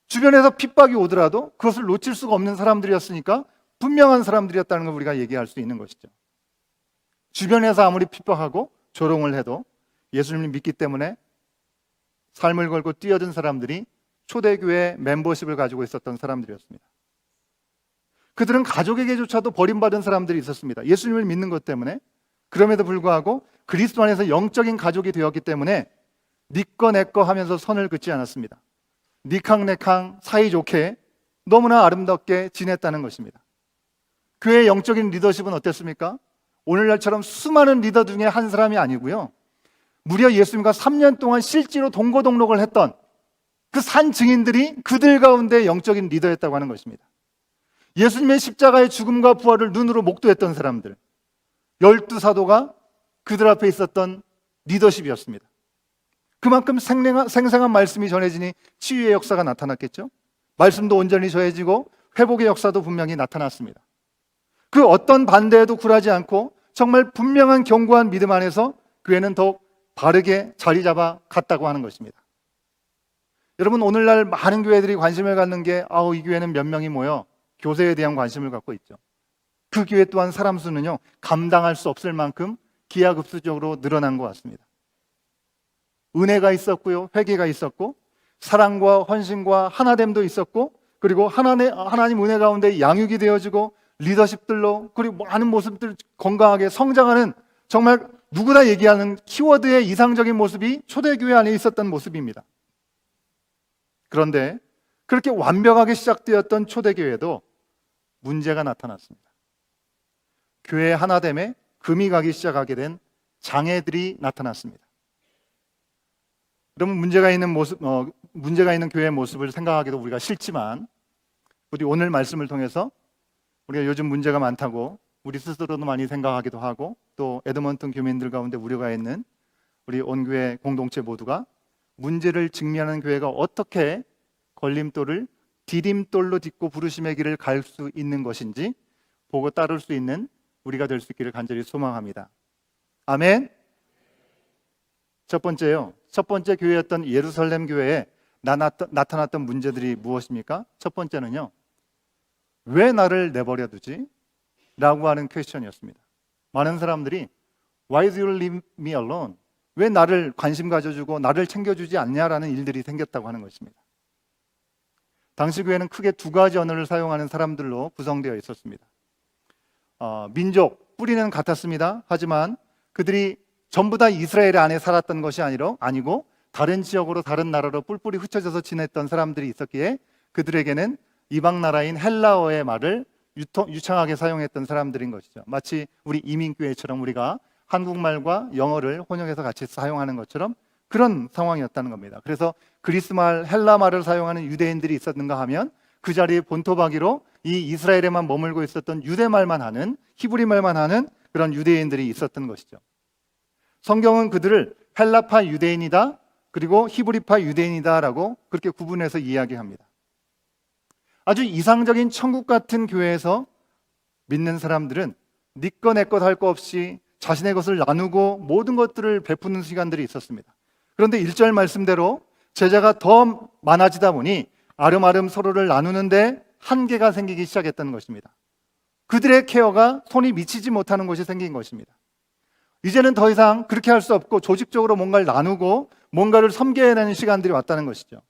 주변에서 핍박이 오더라도 그것을 놓칠 수가 없는 사람들이었으니까 분명한 사람들이었다는 걸 우리가 얘기할 수 있는 것이죠. 주변에서 아무리 핍박하고 조롱을 해도 예수님을 믿기 때문에 삶을 걸고 뛰어든 사람들이 초대교회 멤버십을 가지고 있었던 사람들이었습니다. 그들은 가족에게조차도 버림받은 사람들이 있었습니다. 예수님을 믿는 것 때문에. 그럼에도 불구하고 그리스도 안에서 영적인 가족이 되었기 때문에 니꺼 내꺼 하면서 선을 긋지 않았습니다. 니캉네캉 사이좋게 너무나 아름답게 지냈다는 것입니다. 교회의 영적인 리더십은 어땠습니까? 오늘날처럼 수많은 리더 중에 한 사람이 아니고요, 무려 예수님과 3년 동안 실제로 동거동록을 했던 그 산 증인들이 그들 가운데 영적인 리더였다고 하는 것입니다. 예수님의 십자가의 죽음과 부활을 눈으로 목도했던 사람들, 12사도가 그들 앞에 있었던 리더십이었습니다. 그만큼 생생한 말씀이 전해지니 치유의 역사가 나타났겠죠. 말씀도 온전히 전해지고 회복의 역사도 분명히 나타났습니다. 그 어떤 반대에도 굴하지 않고 정말 분명한 견고한 믿음 안에서 교회는 더욱 바르게 자리 잡아 갔다고 하는 것입니다. 여러분, 오늘날 많은 교회들이 관심을 갖는 게 이 교회는 몇 명이 모여 교세에 대한 관심을 갖고 있죠. 그 교회 또한 사람 수는요, 감당할 수 없을 만큼 기하급수적으로 늘어난 것 같습니다. 은혜가 있었고요, 회개가 있었고, 사랑과 헌신과 하나됨도 있었고, 그리고 하나님 은혜 가운데 양육이 되어지고 리더십들로, 그리고 많은 모습들 건강하게 성장하는, 정말 누구나 얘기하는 키워드의 이상적인 모습이 초대교회 안에 있었던 모습입니다. 그런데 그렇게 완벽하게 시작되었던 초대교회도 문제가 나타났습니다. 교회 하나됨에 금이 가기 시작하게 된 장애들이 나타났습니다. 여러분, 문제가 있는 교회의 모습을 생각하기도 우리가 싫지만, 우리 오늘 말씀을 통해서 우리가 요즘 문제가 많다고 우리 스스로도 많이 생각하기도 하고, 또 에드먼튼 교민들 가운데 우려가 있는 우리 온교회 공동체 모두가 문제를 직면하는 교회가 어떻게 걸림돌을 디딤돌로 딛고 부르심의 길을 갈 수 있는 것인지 보고 따를 수 있는 우리가 될 수 있기를 간절히 소망합니다. 아멘. 첫 번째 교회였던 예루살렘 교회에 나타났던 문제들이 무엇입니까? 첫 번째는요, 왜 나를 내버려 두지? 라고 하는 퀘스천이었습니다. 많은 사람들이 Why do you leave me alone? 왜 나를 관심 가져주고 나를 챙겨주지 않냐라는 일들이 생겼다고 하는 것입니다. 당시 교회는 크게 두 가지 언어를 사용하는 사람들로 구성되어 있었습니다. 민족, 뿌리는 같았습니다. 하지만 그들이 전부 다 이스라엘 안에 살았던 것이 아니고 다른 지역으로 다른 나라로 뿔뿔이 흩어져서 지냈던 사람들이 있었기에 그들에게는 이방 나라인 헬라어의 말을 유창하게 사용했던 사람들인 것이죠. 마치 우리 이민교회처럼 우리가 한국말과 영어를 혼용해서 같이 사용하는 것처럼 그런 상황이었다는 겁니다. 그래서 그리스말, 헬라말을 사용하는 유대인들이 있었는가 하면 그 자리에 본토박이로 이 이스라엘에만 머물고 있었던 유대말만 하는, 히브리말만 하는 그런 유대인들이 있었던 것이죠. 성경은 그들을 헬라파 유대인이다, 그리고 히브리파 유대인이다라고 그렇게 구분해서 이야기합니다. 아주 이상적인 천국 같은 교회에서 믿는 사람들은 네 것 내 것 할 거 없이 자신의 것을 나누고 모든 것들을 베푸는 시간들이 있었습니다. 그런데 1절 말씀대로 제자가 더 많아지다 보니 아름아름 서로를 나누는데 한계가 생기기 시작했다는 것입니다. 그들의 케어가 손이 미치지 못하는 것이 생긴 것입니다. 이제는 더 이상 그렇게 할 수 없고 조직적으로 뭔가를 나누고 뭔가를 섬겨야 되는 시간들이 왔다는 것이죠.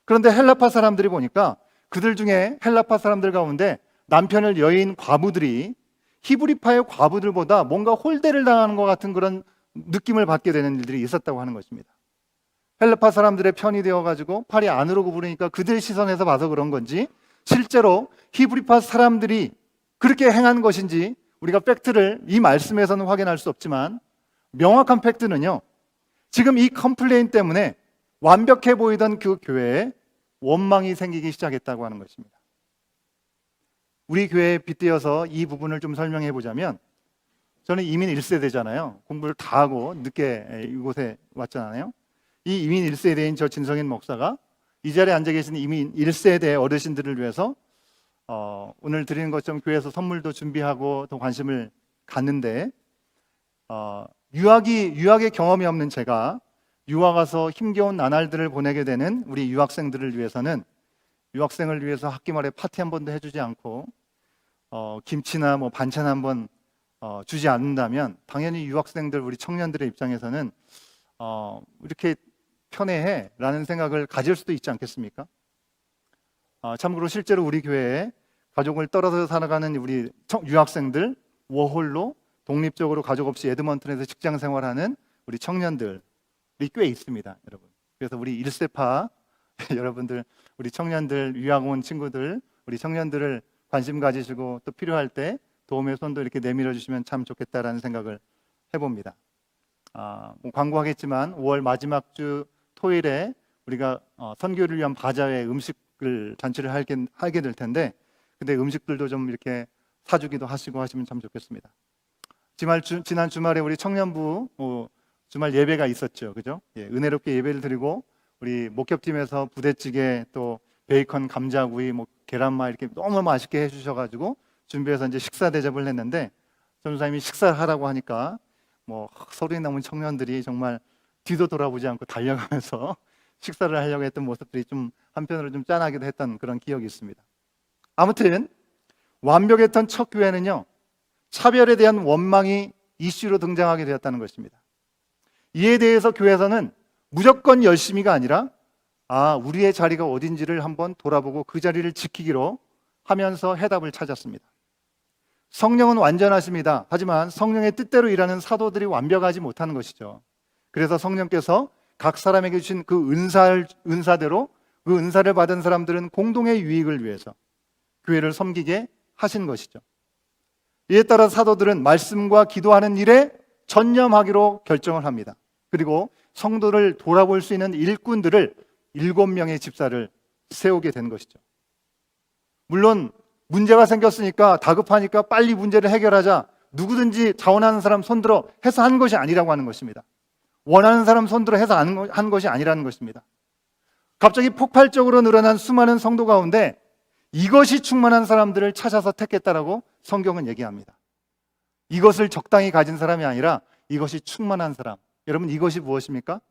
그런데 헬라파 사람들이 보니까 그들 중에 헬라파 사람들 가운데 남편을 여인 과부들이 히브리파의 과부들보다 뭔가 홀대를 당하는 것 같은 그런 느낌을 받게 되는 일들이 있었다고 하는 것입니다. 헬라파 사람들의 편이 되어가지고 팔이 안으로 구부리니까 그들 시선에서 봐서 그런 건지 실제로 히브리파 사람들이 그렇게 행한 것인지 우리가 팩트를 이 말씀에서는 확인할 수 없지만 명확한 팩트는요, 지금 이 컴플레인 때문에 완벽해 보이던 그 교회에 원망이 생기기 시작했다고 하는 것입니다. 우리 교회에 빗대어서 이 부분을 좀 설명해 보자면, 저는 이민 1세대잖아요. 공부를 다 하고 늦게 이곳에 왔잖아요. 이 이민 1세대인 저 진성인 목사가 이 자리에 앉아 계신 이민 1세대 어르신들을 위해서 오늘 드리는 것처럼 교회에서 선물도 준비하고 또 관심을 갖는데, 유학의 경험이 없는 제가 유학 와서 힘겨운 나날들을 보내게 되는 우리 유학생들을 위해서는, 유학생을 위해서 학기 말에 파티 한 번도 해주지 않고 김치나 뭐 반찬 한 번 주지 않는다면 당연히 유학생들, 우리 청년들의 입장에서는 이렇게 편애해 라는 생각을 가질 수도 있지 않겠습니까? 참고로 실제로 우리 교회에 가족을 떨어져 살아가는 우리 유학생들, 워홀로 독립적으로 가족 없이 에드먼튼에서 직장 생활하는 우리 청년들이 꽤 있습니다, 여러분. 그래서 우리 1세파 여러분들, 우리 청년들, 유학 온 친구들, 우리 청년들을 관심 가지시고 또 필요할 때 도움의 손도 이렇게 내밀어 주시면 참 좋겠다라는 생각을 해봅니다. 뭐 광고하겠지만 5월 마지막 주 토요일에 우리가 선교를 위한 바자회 음식을 잔치를 하게 될 텐데, 근데 음식들도 좀 이렇게 사주기도 하시고 하시면 참 좋겠습니다. 지난 주말에 우리 청년부 주말 예배가 있었죠, 그죠? 예, 은혜롭게 예배를 드리고 우리 목격팀에서 부대찌개, 또 베이컨, 감자구이, 뭐 계란말 이렇게 너무 맛있게 해주셔가지고 준비해서 이제 식사 대접을 했는데, 전도사님이 식사를 하라고 하니까 뭐 소리 남은 청년들이 정말 뒤도 돌아보지 않고 달려가면서 식사를 하려고 했던 모습들이 좀 한편으로 좀 짠하기도 했던 그런 기억이 있습니다. 아무튼 완벽했던 첫 교회는요, 차별에 대한 원망이 이슈로 등장하게 되었다는 것입니다. 이에 대해서 교회에서는 무조건 열심히가 아니라 우리의 자리가 어딘지를 한번 돌아보고 그 자리를 지키기로 하면서 해답을 찾았습니다. 성령은 완전하십니다. 하지만 성령의 뜻대로 일하는 사도들이 완벽하지 못하는 것이죠. 그래서 성령께서 각 사람에게 주신 그 은사대로 그 은사를 받은 사람들은 공동의 유익을 위해서 교회를 섬기게 하신 것이죠. 이에 따라 사도들은 말씀과 기도하는 일에 전념하기로 결정을 합니다. 그리고 성도를 돌아볼 수 있는 일꾼들을 7명의 집사를 세우게 된 것이죠. 물론 문제가 생겼으니까 다급하니까 빨리 문제를 해결하자, 누구든지 자원하는 사람 손들어 해서 한 것이 아니라고 하는 것입니다. 원하는 사람 손들어 해서 한 것이 아니라는 것입니다. 갑자기 폭발적으로 늘어난 수많은 성도 가운데 이것이 충만한 사람들을 찾아서 택했다라고 성경은 얘기합니다. 이것을 적당히 가진 사람이 아니라 이것이 충만한 사람. 여러분, 이것이 무엇입니까?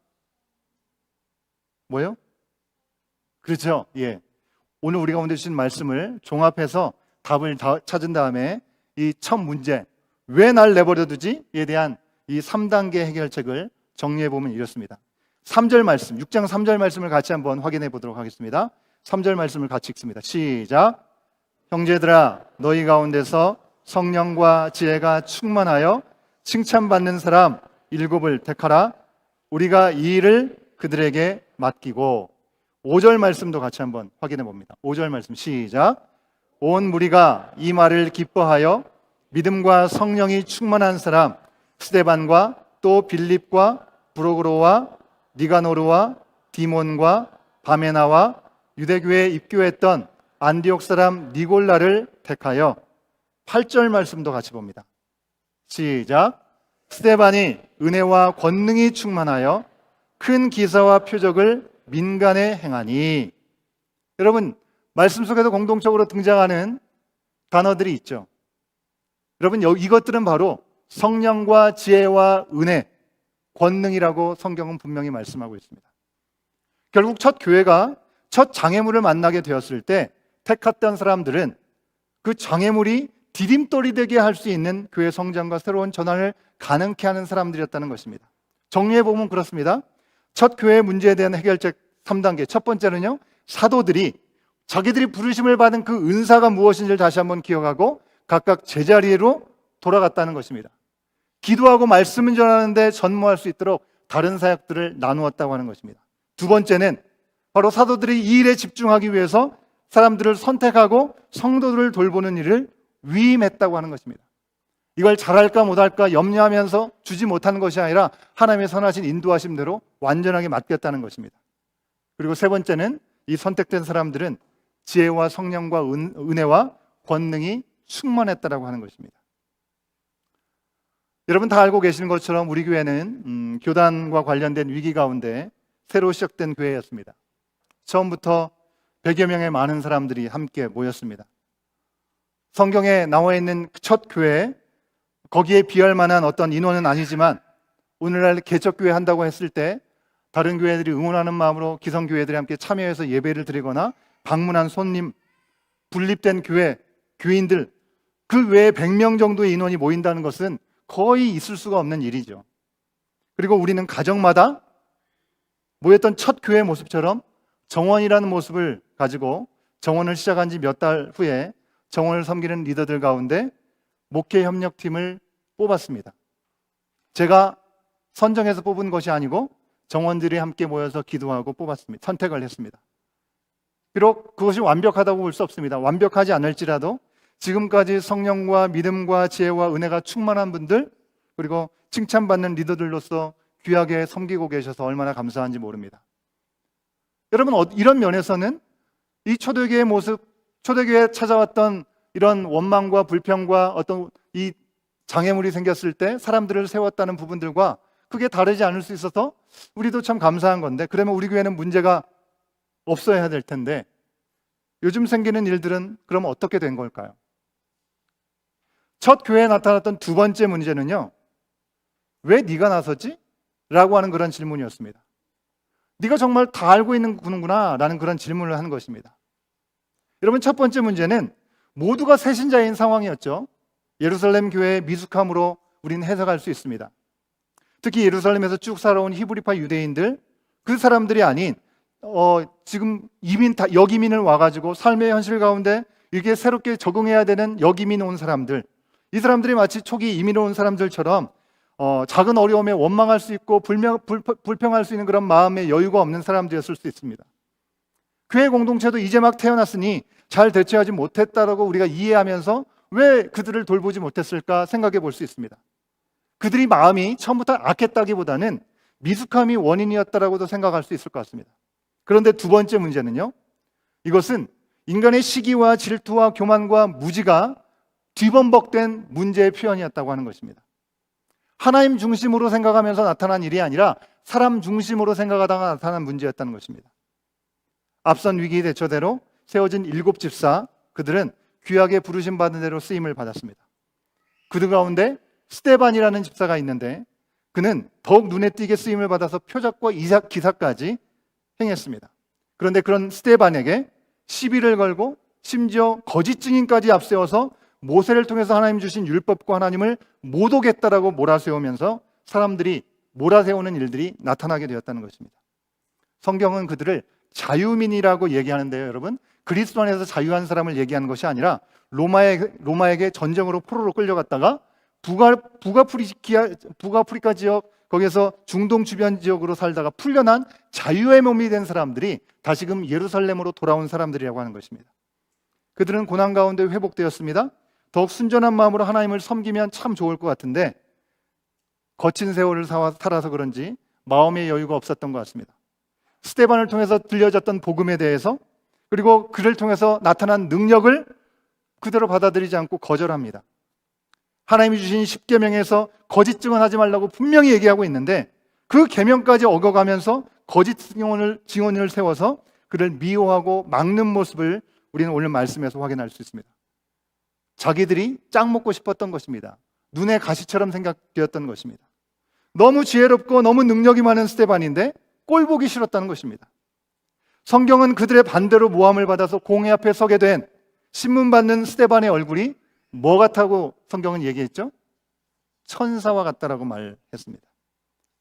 뭐예요? 그렇죠. 예. 오늘 우리 가운데 주신 말씀을 종합해서 답을 찾은 다음에 이 첫 문제, 왜 날 내버려 두지?에 대한 이 3단계 해결책을 정리해 보면 이렇습니다. 3절 말씀, 6장 3절 말씀을 같이 한번 확인해 보도록 하겠습니다. 3절 말씀을 같이 읽습니다. 시작. 형제들아, 너희 가운데서 성령과 지혜가 충만하여 칭찬받는 사람 7을 택하라. 우리가 이 일을 그들에게 맡기고 5절 말씀도 같이 한번 확인해 봅니다. 5절 말씀 시작. 온 무리가 이 말을 기뻐하여 믿음과 성령이 충만한 사람 스데반과 또 빌립과 브로그로와 니가노르와 디몬과 바메나와 유대교에 입교했던 안디옥 사람 니골라를 택하여 8절 말씀도 같이 봅니다. 시작. 스데반이 은혜와 권능이 충만하여 큰 기사와 표적을 민간에 행하니. 여러분, 말씀 속에도 공동적으로 등장하는 단어들이 있죠. 여러분, 이것들은 바로 성령과 지혜와 은혜, 권능이라고 성경은 분명히 말씀하고 있습니다. 결국 첫 교회가 첫 장애물을 만나게 되었을 때 택했던 사람들은 그 장애물이 디딤돌이 되게 할 수 있는 교회 성장과 새로운 전환을 가능케 하는 사람들이었다는 것입니다. 정리해 보면 그렇습니다. 첫 교회의 문제에 대한 해결책 3단계. 첫 번째는요, 사도들이 자기들이 부르심을 받은 그 은사가 무엇인지를 다시 한번 기억하고 각각 제자리로 돌아갔다는 것입니다. 기도하고 말씀을 전하는데 전무할 수 있도록 다른 사역들을 나누었다고 하는 것입니다. 두 번째는 바로 사도들이 이 일에 집중하기 위해서 사람들을 선택하고 성도들을 돌보는 일을 위임했다고 하는 것입니다. 이걸 잘할까 못할까 염려하면서 주지 못하는 것이 아니라 하나님의 선하신 인도하심대로 완전하게 맡겼다는 것입니다. 그리고 세 번째는 이 선택된 사람들은 지혜와 성령과 은혜와 권능이 충만했다라고 하는 것입니다. 여러분 다 알고 계시는 것처럼 우리 교회는 교단과 관련된 위기 가운데 새로 시작된 교회였습니다. 처음부터 100여 명의 많은 사람들이 함께 모였습니다. 성경에 나와 있는 첫 교회, 거기에 비할 만한 어떤 인원은 아니지만 오늘날 개척교회 한다고 했을 때 다른 교회들이 응원하는 마음으로 기성교회들이 함께 참여해서 예배를 드리거나 방문한 손님, 분립된 교회, 교인들 그 외에 100명 정도의 인원이 모인다는 것은 거의 있을 수가 없는 일이죠. 그리고 우리는 가정마다 모였던 첫 교회 모습처럼 정원이라는 모습을 가지고 정원을 시작한 지 몇 달 후에 정원을 섬기는 리더들 가운데 목회 협력팀을 뽑았습니다. 제가 선정해서 뽑은 것이 아니고 정원들이 함께 모여서 기도하고 뽑았습니다. 선택을 했습니다. 비록 그것이 완벽하다고 볼 수 없습니다. 완벽하지 않을지라도 지금까지 성령과 믿음과 지혜와 은혜가 충만한 분들 그리고 칭찬받는 리더들로서 귀하게 섬기고 계셔서 얼마나 감사한지 모릅니다. 여러분 이런 면에서는 이 초대교회의 모습, 초대교회에 찾아왔던 이런 원망과 불평과 어떤 이 장애물이 생겼을 때 사람들을 세웠다는 부분들과 크게 다르지 않을 수 있어서 우리도 참 감사한 건데 그러면 우리 교회는 문제가 없어야 될 텐데 요즘 생기는 일들은 그럼 어떻게 된 걸까요? 첫 교회에 나타났던 두 번째 문제는요, 왜 네가 나서지? 라고 하는 그런 질문이었습니다. 네가 정말 다 알고 있는구나 라는 그런 질문을 하는 것입니다. 여러분 첫 번째 문제는 모두가 새신자인 상황이었죠. 예루살렘 교회의 미숙함으로 우리는 해석할 수 있습니다. 특히 예루살렘에서 쭉 살아온 히브리파 유대인들 그 사람들이 아닌 지금 역이민을 와가지고 삶의 현실 가운데 이게 새롭게 적응해야 되는 역이민 온 사람들 이 사람들이 마치 초기 이민 온 사람들처럼 작은 어려움에 원망할 수 있고 불평할 수 있는 그런 마음의 여유가 없는 사람들이었을 수 있습니다. 교회 공동체도 이제 막 태어났으니 잘 대처하지 못했다라고 우리가 이해하면서 왜 그들을 돌보지 못했을까 생각해 볼 수 있습니다. 그들이 마음이 처음부터 악했다기보다는 미숙함이 원인이었다라고도 생각할 수 있을 것 같습니다. 그런데 두 번째 문제는요, 이것은 인간의 시기와 질투와 교만과 무지가 뒤범벅된 문제의 표현이었다고 하는 것입니다. 하나님 중심으로 생각하면서 나타난 일이 아니라 사람 중심으로 생각하다가 나타난 문제였다는 것입니다. 앞선 위기 대처대로 세워진 7 집사, 그들은 귀하게 부르심 받은 대로 쓰임을 받았습니다. 그들 가운데 스데반이라는 집사가 있는데 그는 더욱 눈에 띄게 쓰임을 받아서 표적과 기사까지 행했습니다. 그런데 그런 스데반에게 시비를 걸고 심지어 거짓 증인까지 앞세워서 모세를 통해서 하나님 주신 율법과 하나님을 모독했다라고 몰아세우면서 사람들이 몰아세우는 일들이 나타나게 되었다는 것입니다. 성경은 그들을 자유민이라고 얘기하는데요, 여러분. 그리스도 안에서 자유한 사람을 얘기하는 것이 아니라 로마에게 전쟁으로 포로로 끌려갔다가 북아프리카 지역, 거기에서 중동 주변 지역으로 살다가 풀려난 자유의 몸이 된 사람들이 다시금 예루살렘으로 돌아온 사람들이라고 하는 것입니다. 그들은 고난 가운데 회복되었습니다. 더욱 순전한 마음으로 하나님을 섬기면 참 좋을 것 같은데 거친 세월을 살아서 그런지 마음의 여유가 없었던 것 같습니다. 스데반을 통해서 들려졌던 복음에 대해서, 그리고 그를 통해서 나타난 능력을 그대로 받아들이지 않고 거절합니다. 하나님이 주신 십계명에서 거짓 증언하지 말라고 분명히 얘기하고 있는데 그 계명까지 어겨가면서 거짓 증언을 세워서 그를 미워하고 막는 모습을 우리는 오늘 말씀에서 확인할 수 있습니다. 자기들이 짱 먹고 싶었던 것입니다. 눈에 가시처럼 생각되었던 것입니다. 너무 지혜롭고 너무 능력이 많은 스데반인데 꼴 보기 싫었다는 것입니다. 성경은 그들의 반대로 모함을 받아서 공회 앞에 서게 된 신문 받는 스데반의 얼굴이 뭐 같다고 성경은 얘기했죠? 천사와 같다라고 말했습니다.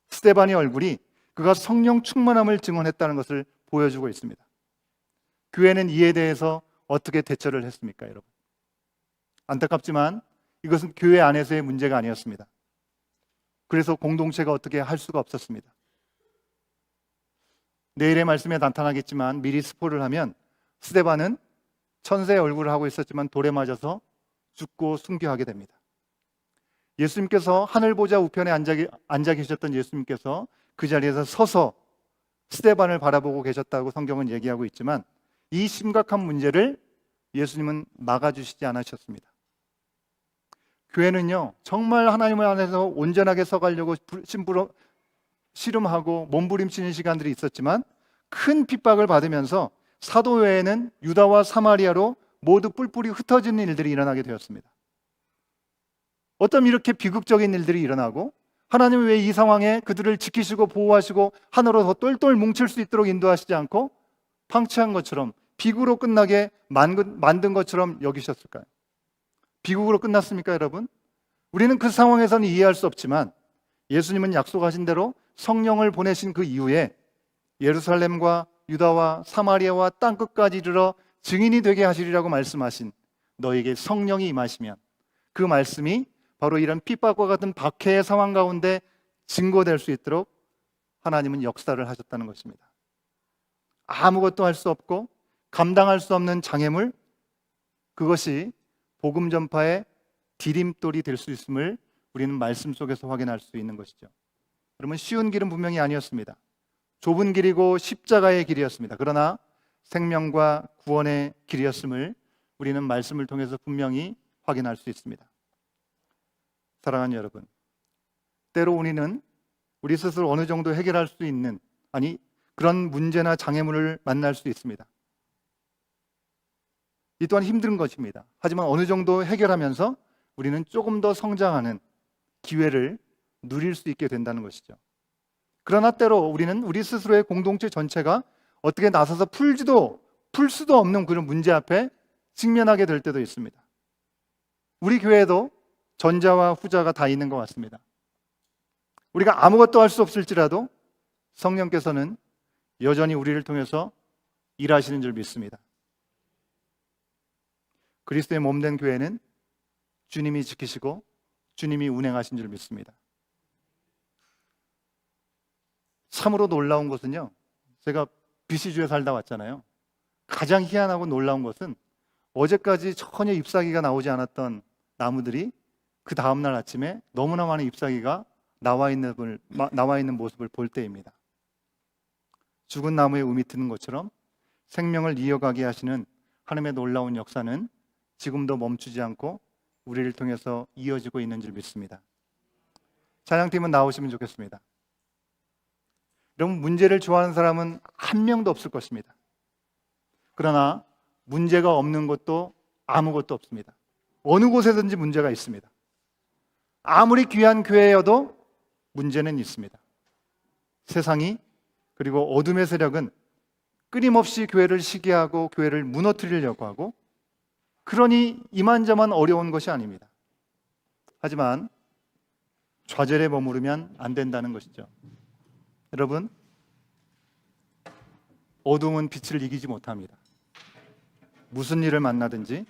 스데반의 얼굴이 그가 성령 충만함을 증언했다는 것을 보여주고 있습니다. 교회는 이에 대해서 어떻게 대처를 했습니까, 여러분? 안타깝지만 이것은 교회 안에서의 문제가 아니었습니다. 그래서 공동체가 어떻게 할 수가 없었습니다. 내일의 말씀에 나타나겠지만 미리 스포를 하면 스데반은 천사의 얼굴을 하고 있었지만 돌에 맞아서 죽고 순교하게 됩니다. 예수님께서 하늘 보좌 우편에 앉아 계셨던 예수님께서 그 자리에서 서서 스데반을 바라보고 계셨다고 성경은 얘기하고 있지만 이 심각한 문제를 예수님은 막아주시지 않으셨습니다. 교회는요, 정말 하나님 안에서 온전하게 서가려고 씨름하고 몸부림치는 시간들이 있었지만 큰 핍박을 받으면서 사도 외에는 유다와 사마리아로 모두 뿔뿔이 흩어지는 일들이 일어나게 되었습니다. 어떤 이렇게 비극적인 일들이 일어나고 하나님은 왜 이 상황에 그들을 지키시고 보호하시고 하나로 더 똘똘 뭉칠 수 있도록 인도하시지 않고 방치한 것처럼 비극으로 끝나게 만든 것처럼 여기셨을까요? 비극으로 끝났습니까, 여러분? 우리는 그 상황에서는 이해할 수 없지만 예수님은 약속하신 대로 성령을 보내신 그 이후에 예루살렘과 유다와 사마리아와 땅끝까지 이르러 증인이 되게 하시리라고 말씀하신 너에게 성령이 임하시면 그 말씀이 바로 이런 핍박과 같은 박해의 상황 가운데 증거될 수 있도록 하나님은 역사를 하셨다는 것입니다. 아무것도 할 수 없고 감당할 수 없는 장애물, 그것이 복음 전파의 디딤돌이 될 수 있음을 우리는 말씀 속에서 확인할 수 있는 것이죠. 여러분, 쉬운 길은 분명히 아니었습니다. 좁은 길이고 십자가의 길이었습니다. 그러나 생명과 구원의 길이었음을 우리는 말씀을 통해서 분명히 확인할 수 있습니다. 사랑하는 여러분, 때로 우리는 우리 스스로 어느 정도 해결할 수 있는, 그런 문제나 장애물을 만날 수 있습니다. 이 또한 힘든 것입니다. 하지만 어느 정도 해결하면서 우리는 조금 더 성장하는 기회를 누릴 수 있게 된다는 것이죠. 그러나 때로 우리는 우리 스스로의 공동체 전체가 어떻게 나서서 풀 수도 없는 그런 문제 앞에 직면하게 될 때도 있습니다. 우리 교회도 전자와 후자가 다 있는 것 같습니다. 우리가 아무것도 할 수 없을지라도 성령께서는 여전히 우리를 통해서 일하시는 줄 믿습니다. 그리스도의 몸된 교회는 주님이 지키시고 주님이 운행하신 줄 믿습니다. 참으로 놀라운 것은요, 제가 BC주에 살다 왔잖아요. 가장 희한하고 놀라운 것은 어제까지 전혀 잎사귀가 나오지 않았던 나무들이 그 다음날 아침에 너무나 많은 잎사귀가 나와 있는 모습을 볼 때입니다. 죽은 나무에 음이 트는 것처럼 생명을 이어가게 하시는 하나님의 놀라운 역사는 지금도 멈추지 않고 우리를 통해서 이어지고 있는 줄 믿습니다. 찬양팀은 나오시면 좋겠습니다. 여러분, 문제를 좋아하는 사람은 한 명도 없을 것입니다. 그러나 문제가 없는 곳도 아무것도 없습니다. 어느 곳에든지 문제가 있습니다. 아무리 귀한 교회여도 문제는 있습니다. 세상이, 그리고 어둠의 세력은 끊임없이 교회를 시기하고 교회를 무너뜨리려고 하고, 그러니 이만저만 어려운 것이 아닙니다. 하지만 좌절에 머무르면 안 된다는 것이죠. 여러분, 어둠은 빛을 이기지 못합니다. 무슨 일을 만나든지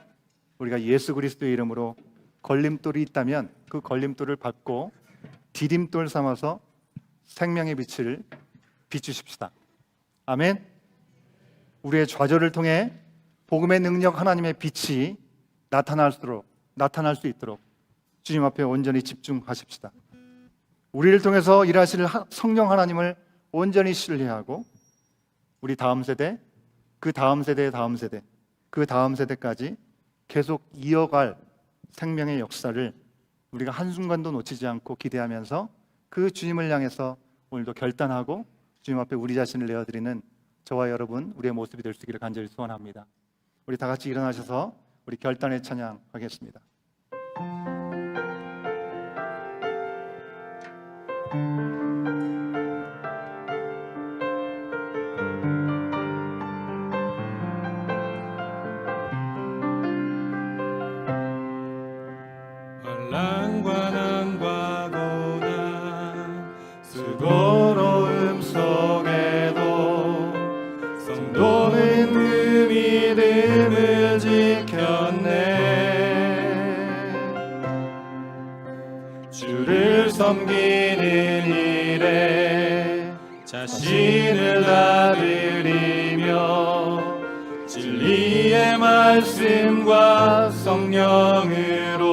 우리가 예수 그리스도의 이름으로 걸림돌이 있다면 그 걸림돌을 밟고 디딤돌 삼아서 생명의 빛을 비추십시다. 아멘. 우리의 좌절을 통해 복음의 능력, 하나님의 빛이 나타날 수 있도록 주님 앞에 온전히 집중하십시다. 우리를 통해서 일하실 성령 하나님을 온전히 신뢰하고 우리 다음 세대, 그 다음 세대의 다음 세대, 그 다음 세대까지 계속 이어갈 생명의 역사를 우리가 한순간도 놓치지 않고 기대하면서 그 주님을 향해서 오늘도 결단하고 주님 앞에 우리 자신을 내어드리는 저와 여러분, 우리의 모습이 될 수 있기를 간절히 소원합니다. 우리 다 같이 일어나셔서 우리 결단의 찬양하겠습니다.
환난과 난과 고난 수고로움 속에도 성도는 그 믿음을 지켰네. 주를 섬기는 일에 자신을 다드리며 진리의 말씀과 성령으로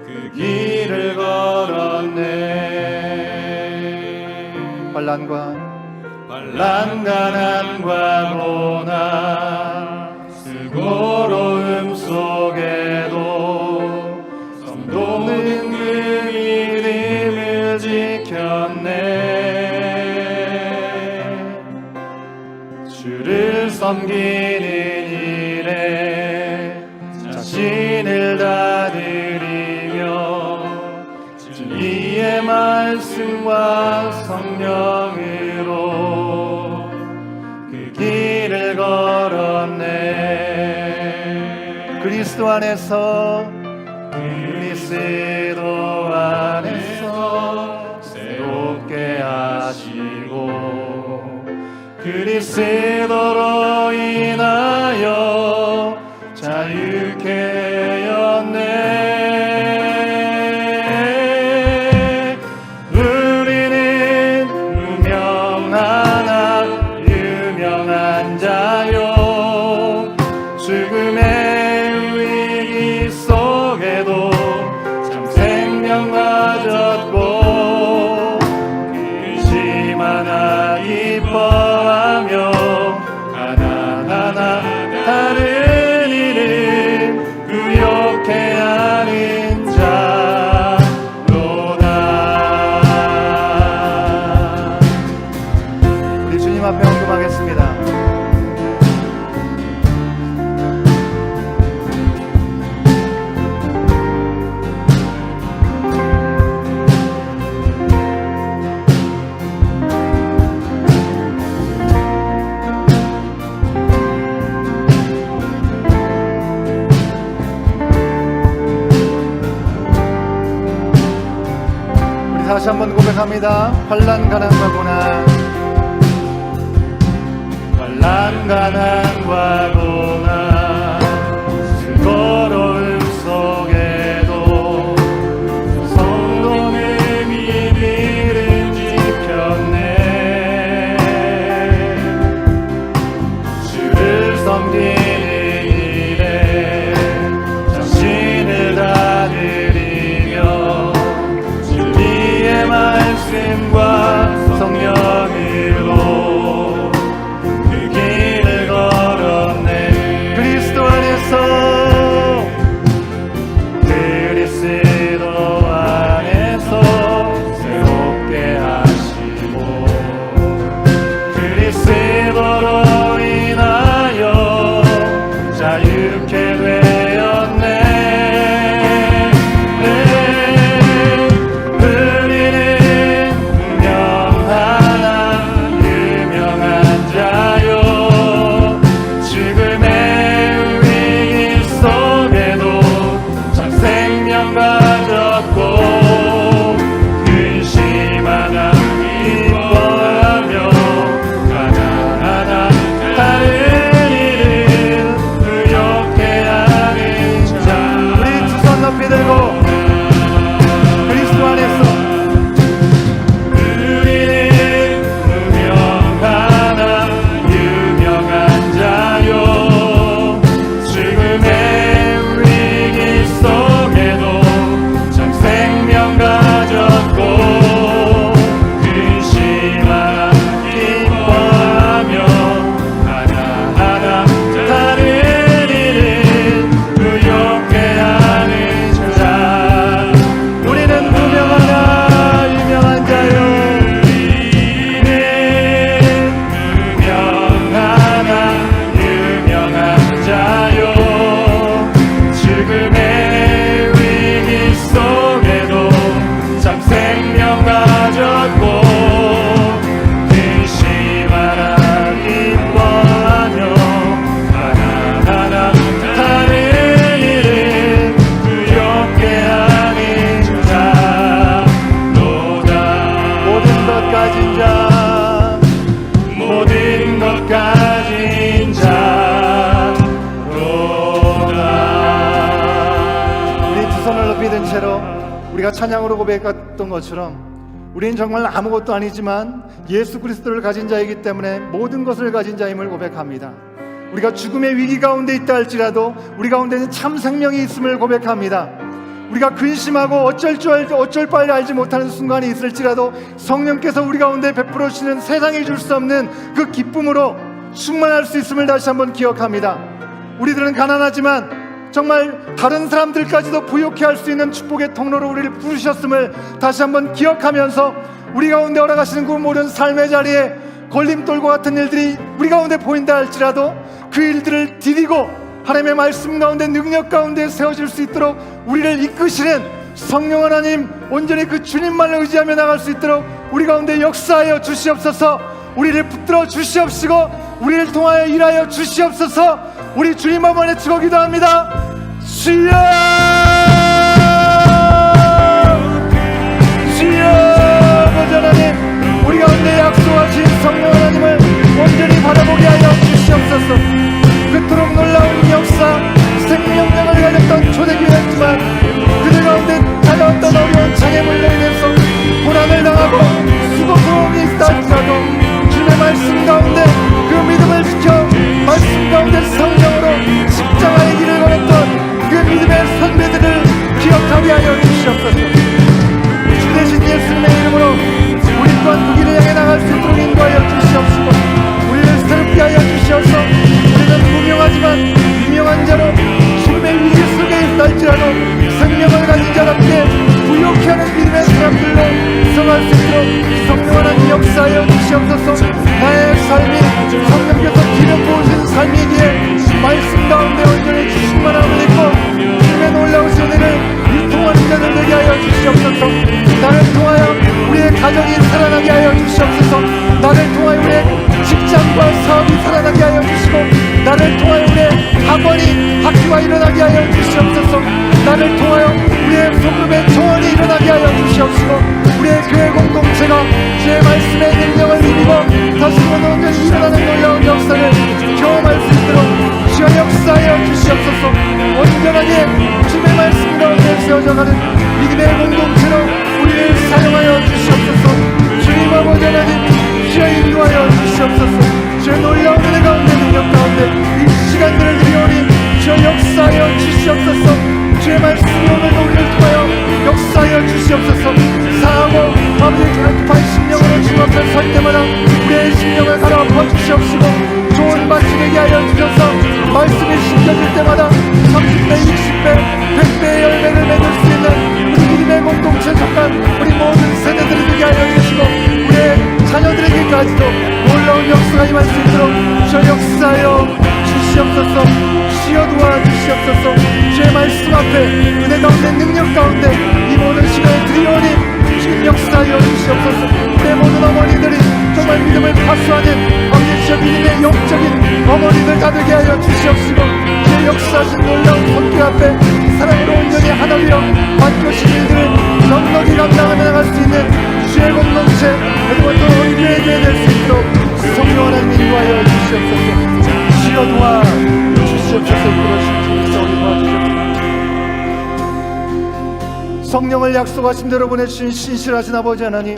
그 길을 걸었네. 환난 가난과 고난 수고로움 속에도 성도는 그 믿음을 지켰네. 주를 섬기는 일에 자신을 다드리며 진리의 말씀과 성령으로 그 길을 걸었네. 그리스도 안에서 새롭게 하시고 그리스도로 인하여 자유케 하였네. 우리는 유명한 자요 죽음의 위기 속에도 참 생명 가졌고 근심 하나 기뻐하며 가난 하나 다른 이를 구욕해 하는 자로다. 우리 주님 앞에 헌금하겠습니다. 다시 한번 고백합니다. 환난 가난과 고난 수고로움 속에도 성도는 믿음을 지켰네. 주를 섬기는 일에 자신을 다드리며 진리의 말씀과 성령으로 그 길을 걸었네. 그리스도 안에서 새롭게 하시고 그리스도로 인하여 자유케 되었네. 우리는
가진 자, 모든 것 가진 자로다. 우리 두 손을 높이 든 채로 우리가 찬양으로 고백했던 것처럼 우리는 정말 아무것도 아니지만 예수 그리스도를 가진 자이기 때문에 모든 것을 가진 자임을 고백합니다. 우리가 죽음의 위기 가운데 있다 할지라도 우리 가운데는 참 생명이 있음을 고백합니다. 우리가 근심하고 어쩔 바 알지 못하는 순간이 있을지라도 성령께서 우리 가운데 베풀어 주시는 세상이 줄 수 없는 그 기쁨으로 충만할 수 있음을 다시 한번 기억합니다. 우리들은 가난하지만 정말 다른 사람들까지도 부욕해 할 수 있는 축복의 통로로 우리를 부르셨음을 다시 한번 기억하면서 우리 가운데 허락하시는 그 모든 삶의 자리에 걸림돌과 같은 일들이 우리 가운데 보인다 할지라도 그 일들을 디디고 하나님의 말씀 가운데 능력 가운데 세워질 수 있도록 우리를 이끄시는 성령 하나님, 온전히 그 주님만을 의지하며 나갈 수 있도록 우리 가운데 역사하여 주시옵소서. 우리를 붙들어 주시옵시고 우리를 통하여 일하여 주시옵소서. 우리 주님 한번 외치고 기도합니다. 주여, 주여. 아버지 하나님, 우리 가운데 약속하신 성령 하나님을 온전히 바라보게 하여 주시옵소서. 그토록 놀라운 역사, 생명력을 가졌던 초대교회였지만 그들 가운데 찾아왔던 어려운 장애물로 인해서 고난을 당하고 수고스러움이 있다 할지라도 주님의 말씀 가운데 그 믿음을 지켜 말씀 가운데 성령으로 십자가의 길을 걸었던 그 믿음의 선배들을 기억하게 하여 주시옵소서. 주 대신 예수님의 이름으로 우리 또한 그 길을 향해 나갈 수 있도록 인도하여 주시옵시고 우리를 새롭게 하여 주시옵소서. 우리는 무명하지만 유명한 자로 죽음의 위기 속에 있다 할지라도 생명을 가진 자답게 부욕해 하는 믿음의 사람들로 성할 수 있도록 성령 하나님 역사하여 주시옵소서. 나의 삶이 성령께서 기름 부으신 삶이기에 말씀 가운데 온전히 충만함을 입고 주님의 놀라우신 은혜를 일통하는 자들 되게 하여 주시옵소서. 나를 통하여 우리의 가정이 살아나게 하여 주시옵소서. 나를 통하여 우리의 직장과 사업이 살아나게 하여 주시고 나를 통하여 우리의 학원이 학교가 일어나게 하여 주시옵소서. 나를 통하여 우리의 소금의 정원이 일어나게 하여 주시옵시고 우리의 교회 공동체가 주의 말씀의 능력을 입고 다시 한번 온전히 일어나는 놀라운 역사를 경험할 수 있도록 주여 역사하여 주시옵소서. 온전하게 주의 말씀 가운데 세워져가는 믿음의 공동체로 우리를 사용하여 주시옵소서. 주님 아버지 하나님 주여 인도하여 주시옵소서. 주의 놀라운 은혜 가운데 능력 가운데 이 시간들을 드리오니 주여 역사하여 주시옵소서. 주의 말씀이 오늘도 우리를 통하여 역사하여 주시옵소서. 사하고 아버지의 급한 심령으로 주님 앞에 설 때마다 우리의 심령을 갈아엎어 주시옵시고 좋은 밭이 되게 하여 주셔서 말씀이 심겨질 때마다 30배, 60배, 100배의 열매를 맺을 수 있는 우리 믿음의 공동체 속한 우리 모든 세대들이 되게 하여 주시고 우리의 자녀들에게까지도 놀라운 역사가 임할 수 있도록 저 역사하여 주시옵소서. 주여 도와주시옵소서. 주의 말씀 앞에 은혜 가운데 능력 가운데 이 모든 시간을 드리오니 주님 역사하여 주시옵소서. 우리의 모든 어머니들이 정말 믿음을 파수하는 아버지 주여 믿음의 영적인 어머니들 다 되게 하여 주시옵시고 주의 역사하신 놀라운 손길 앞에 사랑으로 온전히 하나 되어 맡겨진 일들을 넉넉히 감당하며 나갈 수 있는 주의 공동체 그리고 또 우리 교회 될 수 있도록 성령 하나님 인도하여 주시옵소서. 주여 도와주시옵소서. 그러시옵소서. 우리 도와주시옵소서. 성령을 약속하신 대로 보내주신 신실하신 아버지 하나님,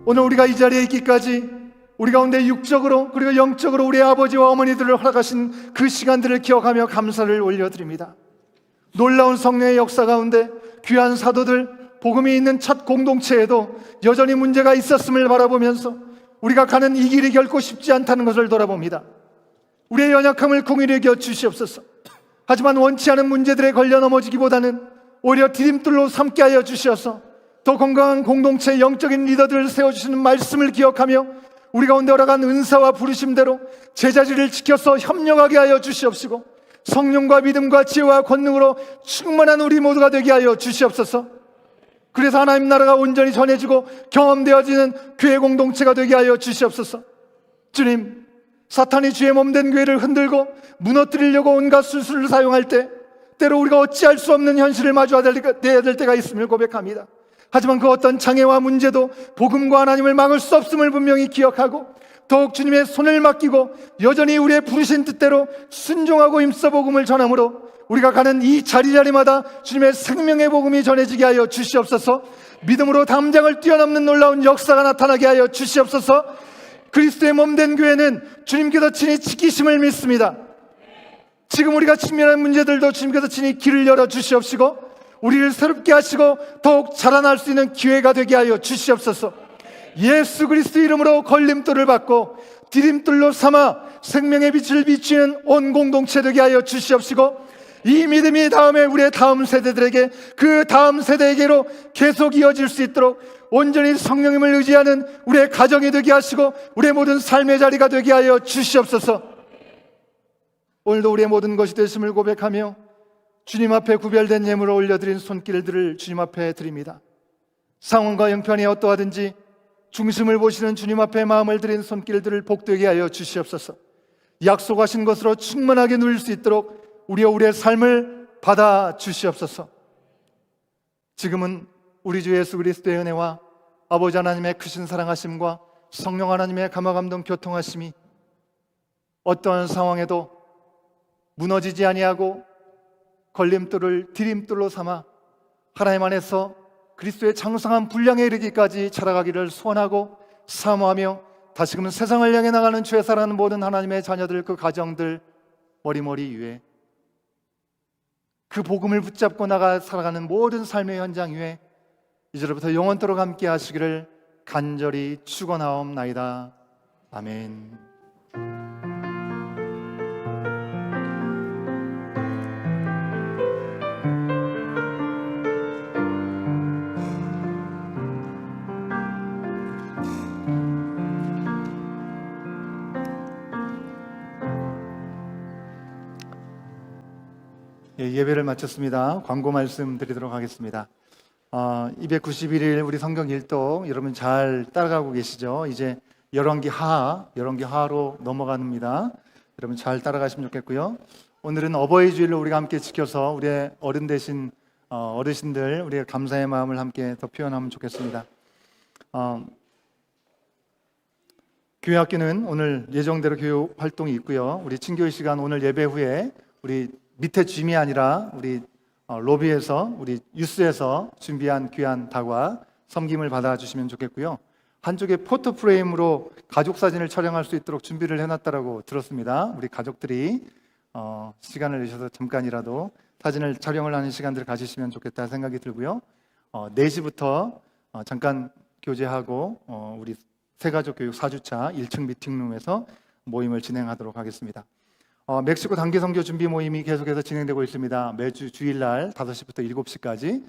오늘 우리가 이 자리에 있기까지 우리 가운데 육적으로 그리고 영적으로 우리의 아버지와 어머니들을 허락하신 그 시간들을 기억하며 감사를 올려드립니다. 놀라운 성령의 역사 가운데 귀한 사도들, 복음이 있는 첫 공동체에도 여전히 문제가 있었음을 바라보면서 우리가 가는 이 길이 결코 쉽지 않다는 것을 돌아봅니다. 우리의 연약함을 공의히 여겨 주시옵소서. 하지만 원치 않은 문제들에 걸려 넘어지기보다는 오히려 디딤돌로 삼게 하여 주셔서 더 건강한 공동체의 영적인 리더들을 세워주시는 말씀을 기억하며 우리 가운데 허락한 은사와 부르심대로 제자리를 지켜서 협력하게 하여 주시옵시고 성령과 믿음과 지혜와 권능으로 충만한 우리 모두가 되게 하여 주시옵소서. 그래서 하나님 나라가 온전히 전해지고 경험되어지는 교회 공동체가 되게 하여 주시옵소서. 주님, 사탄이 주의 몸된 교회를 흔들고 무너뜨리려고 온갖 수술을 사용할 때 때로 우리가 어찌할 수 없는 현실을 마주해야 될 때가 있음을 고백합니다. 하지만 그 어떤 장애와 문제도 복음과 하나님을 막을 수 없음을 분명히 기억하고 더욱 주님의 손을 맡기고 여전히 우리의 부르신 뜻대로 순종하고 힘써 복음을 전함으로 우리가 가는 이 자리자리마다 주님의 생명의 복음이 전해지게 하여 주시옵소서. 믿음으로 담장을 뛰어넘는 놀라운 역사가 나타나게 하여 주시옵소서. 그리스도의 몸된 교회는 주님께서 친히 지키심을 믿습니다. 지금 우리가 직면한 문제들도 주님께서 친히 길을 열어 주시옵시고 우리를 새롭게 하시고 더욱 자라날 수 있는 기회가 되게 하여 주시옵소서. 예수 그리스도 이름으로 걸림돌을 받고 디딤돌로 삼아 생명의 빛을 비추는 온 공동체 되게 하여 주시옵시고 이 믿음이 다음에 우리의 다음 세대들에게 그 다음 세대에게로 계속 이어질 수 있도록 온전히 성령님을 의지하는 우리의 가정이 되게 하시고 우리의 모든 삶의 자리가 되게 하여 주시옵소서. 오늘도 우리의 모든 것이 되심을 고백하며 주님 앞에 구별된 예물을 올려드린 손길들을 주님 앞에 드립니다. 상황과 형편이 어떠하든지 중심을 보시는 주님 앞에 마음을 드린 손길들을 복되게 하여 주시옵소서. 약속하신 것으로 충만하게 누릴 수 있도록 우리의 삶을 받아 주시옵소서. 지금은 우리 주 예수 그리스도의 은혜와 아버지 하나님의 크신 사랑하심과 성령 하나님의 감화감동 교통하심이 어떠한 상황에도 무너지지 아니하고 걸림돌을 디딤돌로 삼아 하나님 안에서 그리스도의 장성한 분량에 이르기까지 자라가기를 소원하고 사모하며 다시금 세상을 향해 나가는 죄 살아가는 모든 하나님의 자녀들, 그 가정들 머리머리 위에 그 복음을 붙잡고 나가 살아가는 모든 삶의 현장 위에 이제부터 영원토록 함께 하시기를 간절히 축원하옵나이다. 아멘. 예배를 마쳤습니다. 광고 말씀 드리도록 하겠습니다. 291일 우리 성경 일독 여러분 잘 따라가고 계시죠? 이제 열왕기하로 넘어갑니다. 여러분 잘 따라가시면 좋겠고요. 오늘은 어버이 주일로 우리가 함께 지켜서 우리의 어른 되신 어르신들 우리의 감사의 마음을 함께 더 표현하면 좋겠습니다. 교회 학교는 오늘 예정대로 교육 활동이 있고요. 우리 친교의 시간 오늘 예배 후에 우리 밑에 짐이 아니라 우리 로비에서 우리 유스에서 준비한 귀한 다과 섬김을 받아주시면 좋겠고요. 한쪽에 포토 프레임으로 가족 사진을 촬영할 수 있도록 준비를 해놨다고 들었습니다. 우리 가족들이 시간을 내셔서 잠깐이라도 사진을 촬영을 하는 시간들을 가지시면 좋겠다 생각이 들고요. 4시부터 잠깐 교제하고 우리 새가족 교육 4주차 1층 미팅룸에서 모임을 진행하도록 하겠습니다. 멕시코 단기 선교 준비 모임이 계속해서 진행되고 있습니다. 매주 주일날 5시부터 7시까지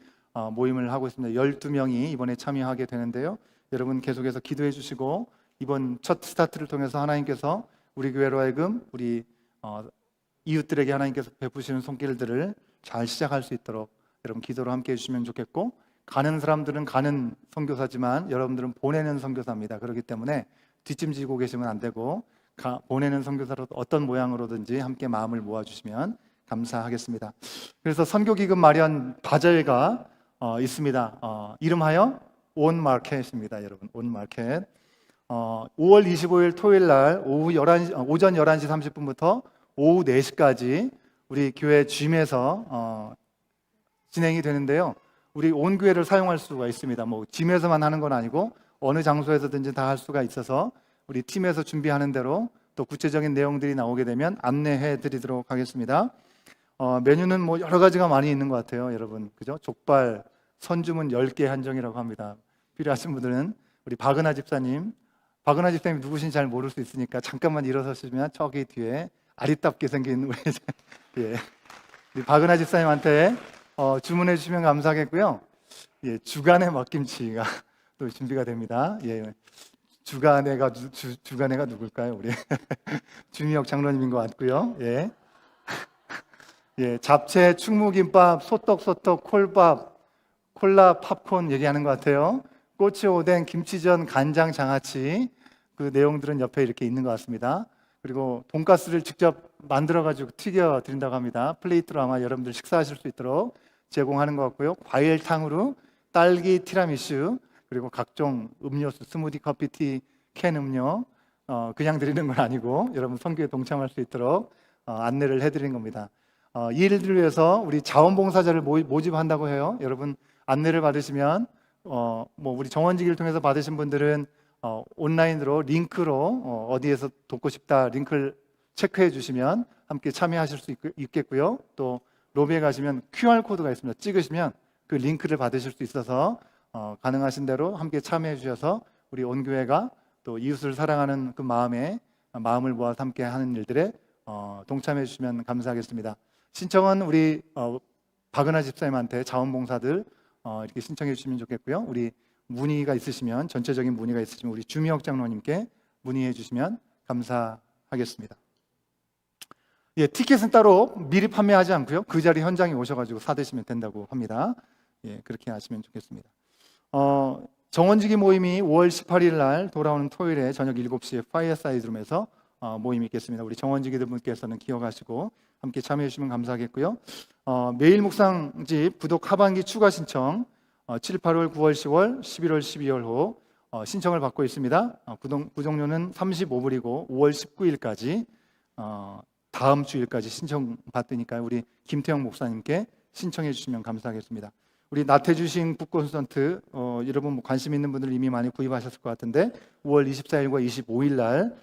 모임을 하고 있습니다. 12명이 이번에 참여하게 되는데요. 여러분 계속해서 기도해 주시고 이번 첫 스타트를 통해서 하나님께서 우리 교회로 하여금 우리 이웃들에게 하나님께서 베푸시는 손길들을 잘 시작할 수 있도록 여러분 기도로 함께 해주시면 좋겠고, 가는 사람들은 가는 선교사지만 여러분들은 보내는 선교사입니다. 그렇기 때문에 뒷짐지고 계시면 안 되고 보내는 선교사로 어떤 모양으로든지 함께 마음을 모아주시면 감사하겠습니다. 그래서 선교기금 마련 바젤가 있습니다. 이름하여 온마켓입니다. 여러분 온마켓 5월 25일 토요일 날 오전 11시 30분부터 오후 4시까지 우리 교회 짐에서 진행이 되는데요. 우리 온 교회를 사용할 수가 있습니다. 뭐 짐에서만 하는 건 아니고 어느 장소에서든지 다 할 수가 있어서 우리 팀에서 준비하는 대로 또 구체적인 내용들이 나오게 되면 안내해 드리도록 하겠습니다. 메뉴는 뭐 여러 가지가 많이 있는 것 같아요. 여러분 그죠? 족발, 선주문 10개 한정이라고 합니다. 필요하신 분들은 우리 박은하 집사님 누구신지 잘 모를 수 있으니까 잠깐만 일어서시면 저기 뒤에 아리답게 생긴 우리 박은하 집사님한테 주문해 주시면 감사하겠고요. 주간의 막김치가 또 준비가 됩니다. 주간애가 누굴까요? 우리 주미혁 장로님인 것 같고요. 잡채, 충무김밥, 소떡, 콜밥, 콜라, 팝콘 얘기하는 것 같아요. 꼬치, 오뎅, 김치전, 간장, 장아찌 그 내용들은 옆에 이렇게 있는 것 같습니다. 그리고 돈가스를 직접 만들어가지고 튀겨 드린다고 합니다. 플레이트로 아마 여러분들 식사하실 수 있도록 제공하는 것 같고요. 과일탕으로 딸기 티라미슈, 그리고 각종 음료수, 스무디, 커피, 티, 캔 음료 그냥 드리는 건 아니고 여러분 선교에 동참할 수 있도록 안내를 해드리는 겁니다. 이 일들을 위해서 우리 자원봉사자를 모집한다고 해요. 여러분 안내를 받으시면 우리 정원지기를 통해서 받으신 분들은 온라인으로 링크로 어디에서 돕고 싶다 링크를 체크해 주시면 함께 참여하실 수 있겠고요. 또 로비에 가시면 QR코드가 있습니다. 찍으시면 그 링크를 받으실 수 있어서 가능하신 대로 함께 참여해 주셔서 우리 온교회가 또 이웃을 사랑하는 그 마음을 모아서 함께 하는 일들에 동참해 주시면 감사하겠습니다. 신청은 우리 박은하 집사님한테 자원봉사들 이렇게 신청해 주시면 좋겠고요. 우리 문의가 있으시면 전체적인 문의가 있으시면 우리 주미혁 장로님께 문의해 주시면 감사하겠습니다. 예, 티켓은 따로 미리 판매하지 않고요. 그 자리 현장에 오셔가지고 사드시면 된다고 합니다. 예, 그렇게 하시면 좋겠습니다. 정원지기 모임이 5월 18일 날 돌아오는 토요일에 저녁 7시에 파이어사이드룸에서 모임이 있겠습니다. 우리 정원지기들 분께서는 기억하시고 함께 참여해 주시면 감사하겠고요. 매일 묵상집 부독 하반기 추가 신청 7, 8월, 9월, 10월, 11월, 12월호 신청을 받고 있습니다. 구독료는 35불이고 5월 19일까지 다음 주일까지 신청 받으니까요. 우리 김태형 목사님께 신청해 주시면 감사하겠습니다. 우리 나태주신 북콘서트 여러분 관심 있는 분들 이미 많이 구입하셨을 것 같은데 5월 24일과 25일 날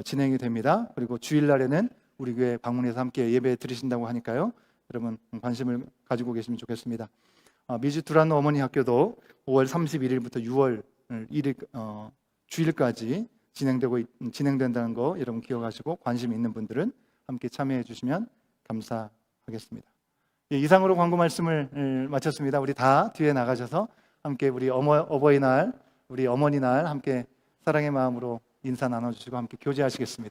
진행이 됩니다. 그리고 주일날에는 우리 교회 방문해서 함께 예배 드리신다고 하니까요. 여러분 관심을 가지고 계시면 좋겠습니다. 미주 두란노 어머니 학교도 5월 31일부터 6월 1일 주일까지 진행된다는 거 여러분 기억하시고 관심 있는 분들은 함께 참여해 주시면 감사하겠습니다. 예, 이상으로 광고 말씀을 마쳤습니다. 우리 다 뒤에 나가셔서 함께 우리 어버이날, 우리 어머니 날 함께 사랑의 마음으로 인사 나눠주시고 함께 교제하시겠습니다.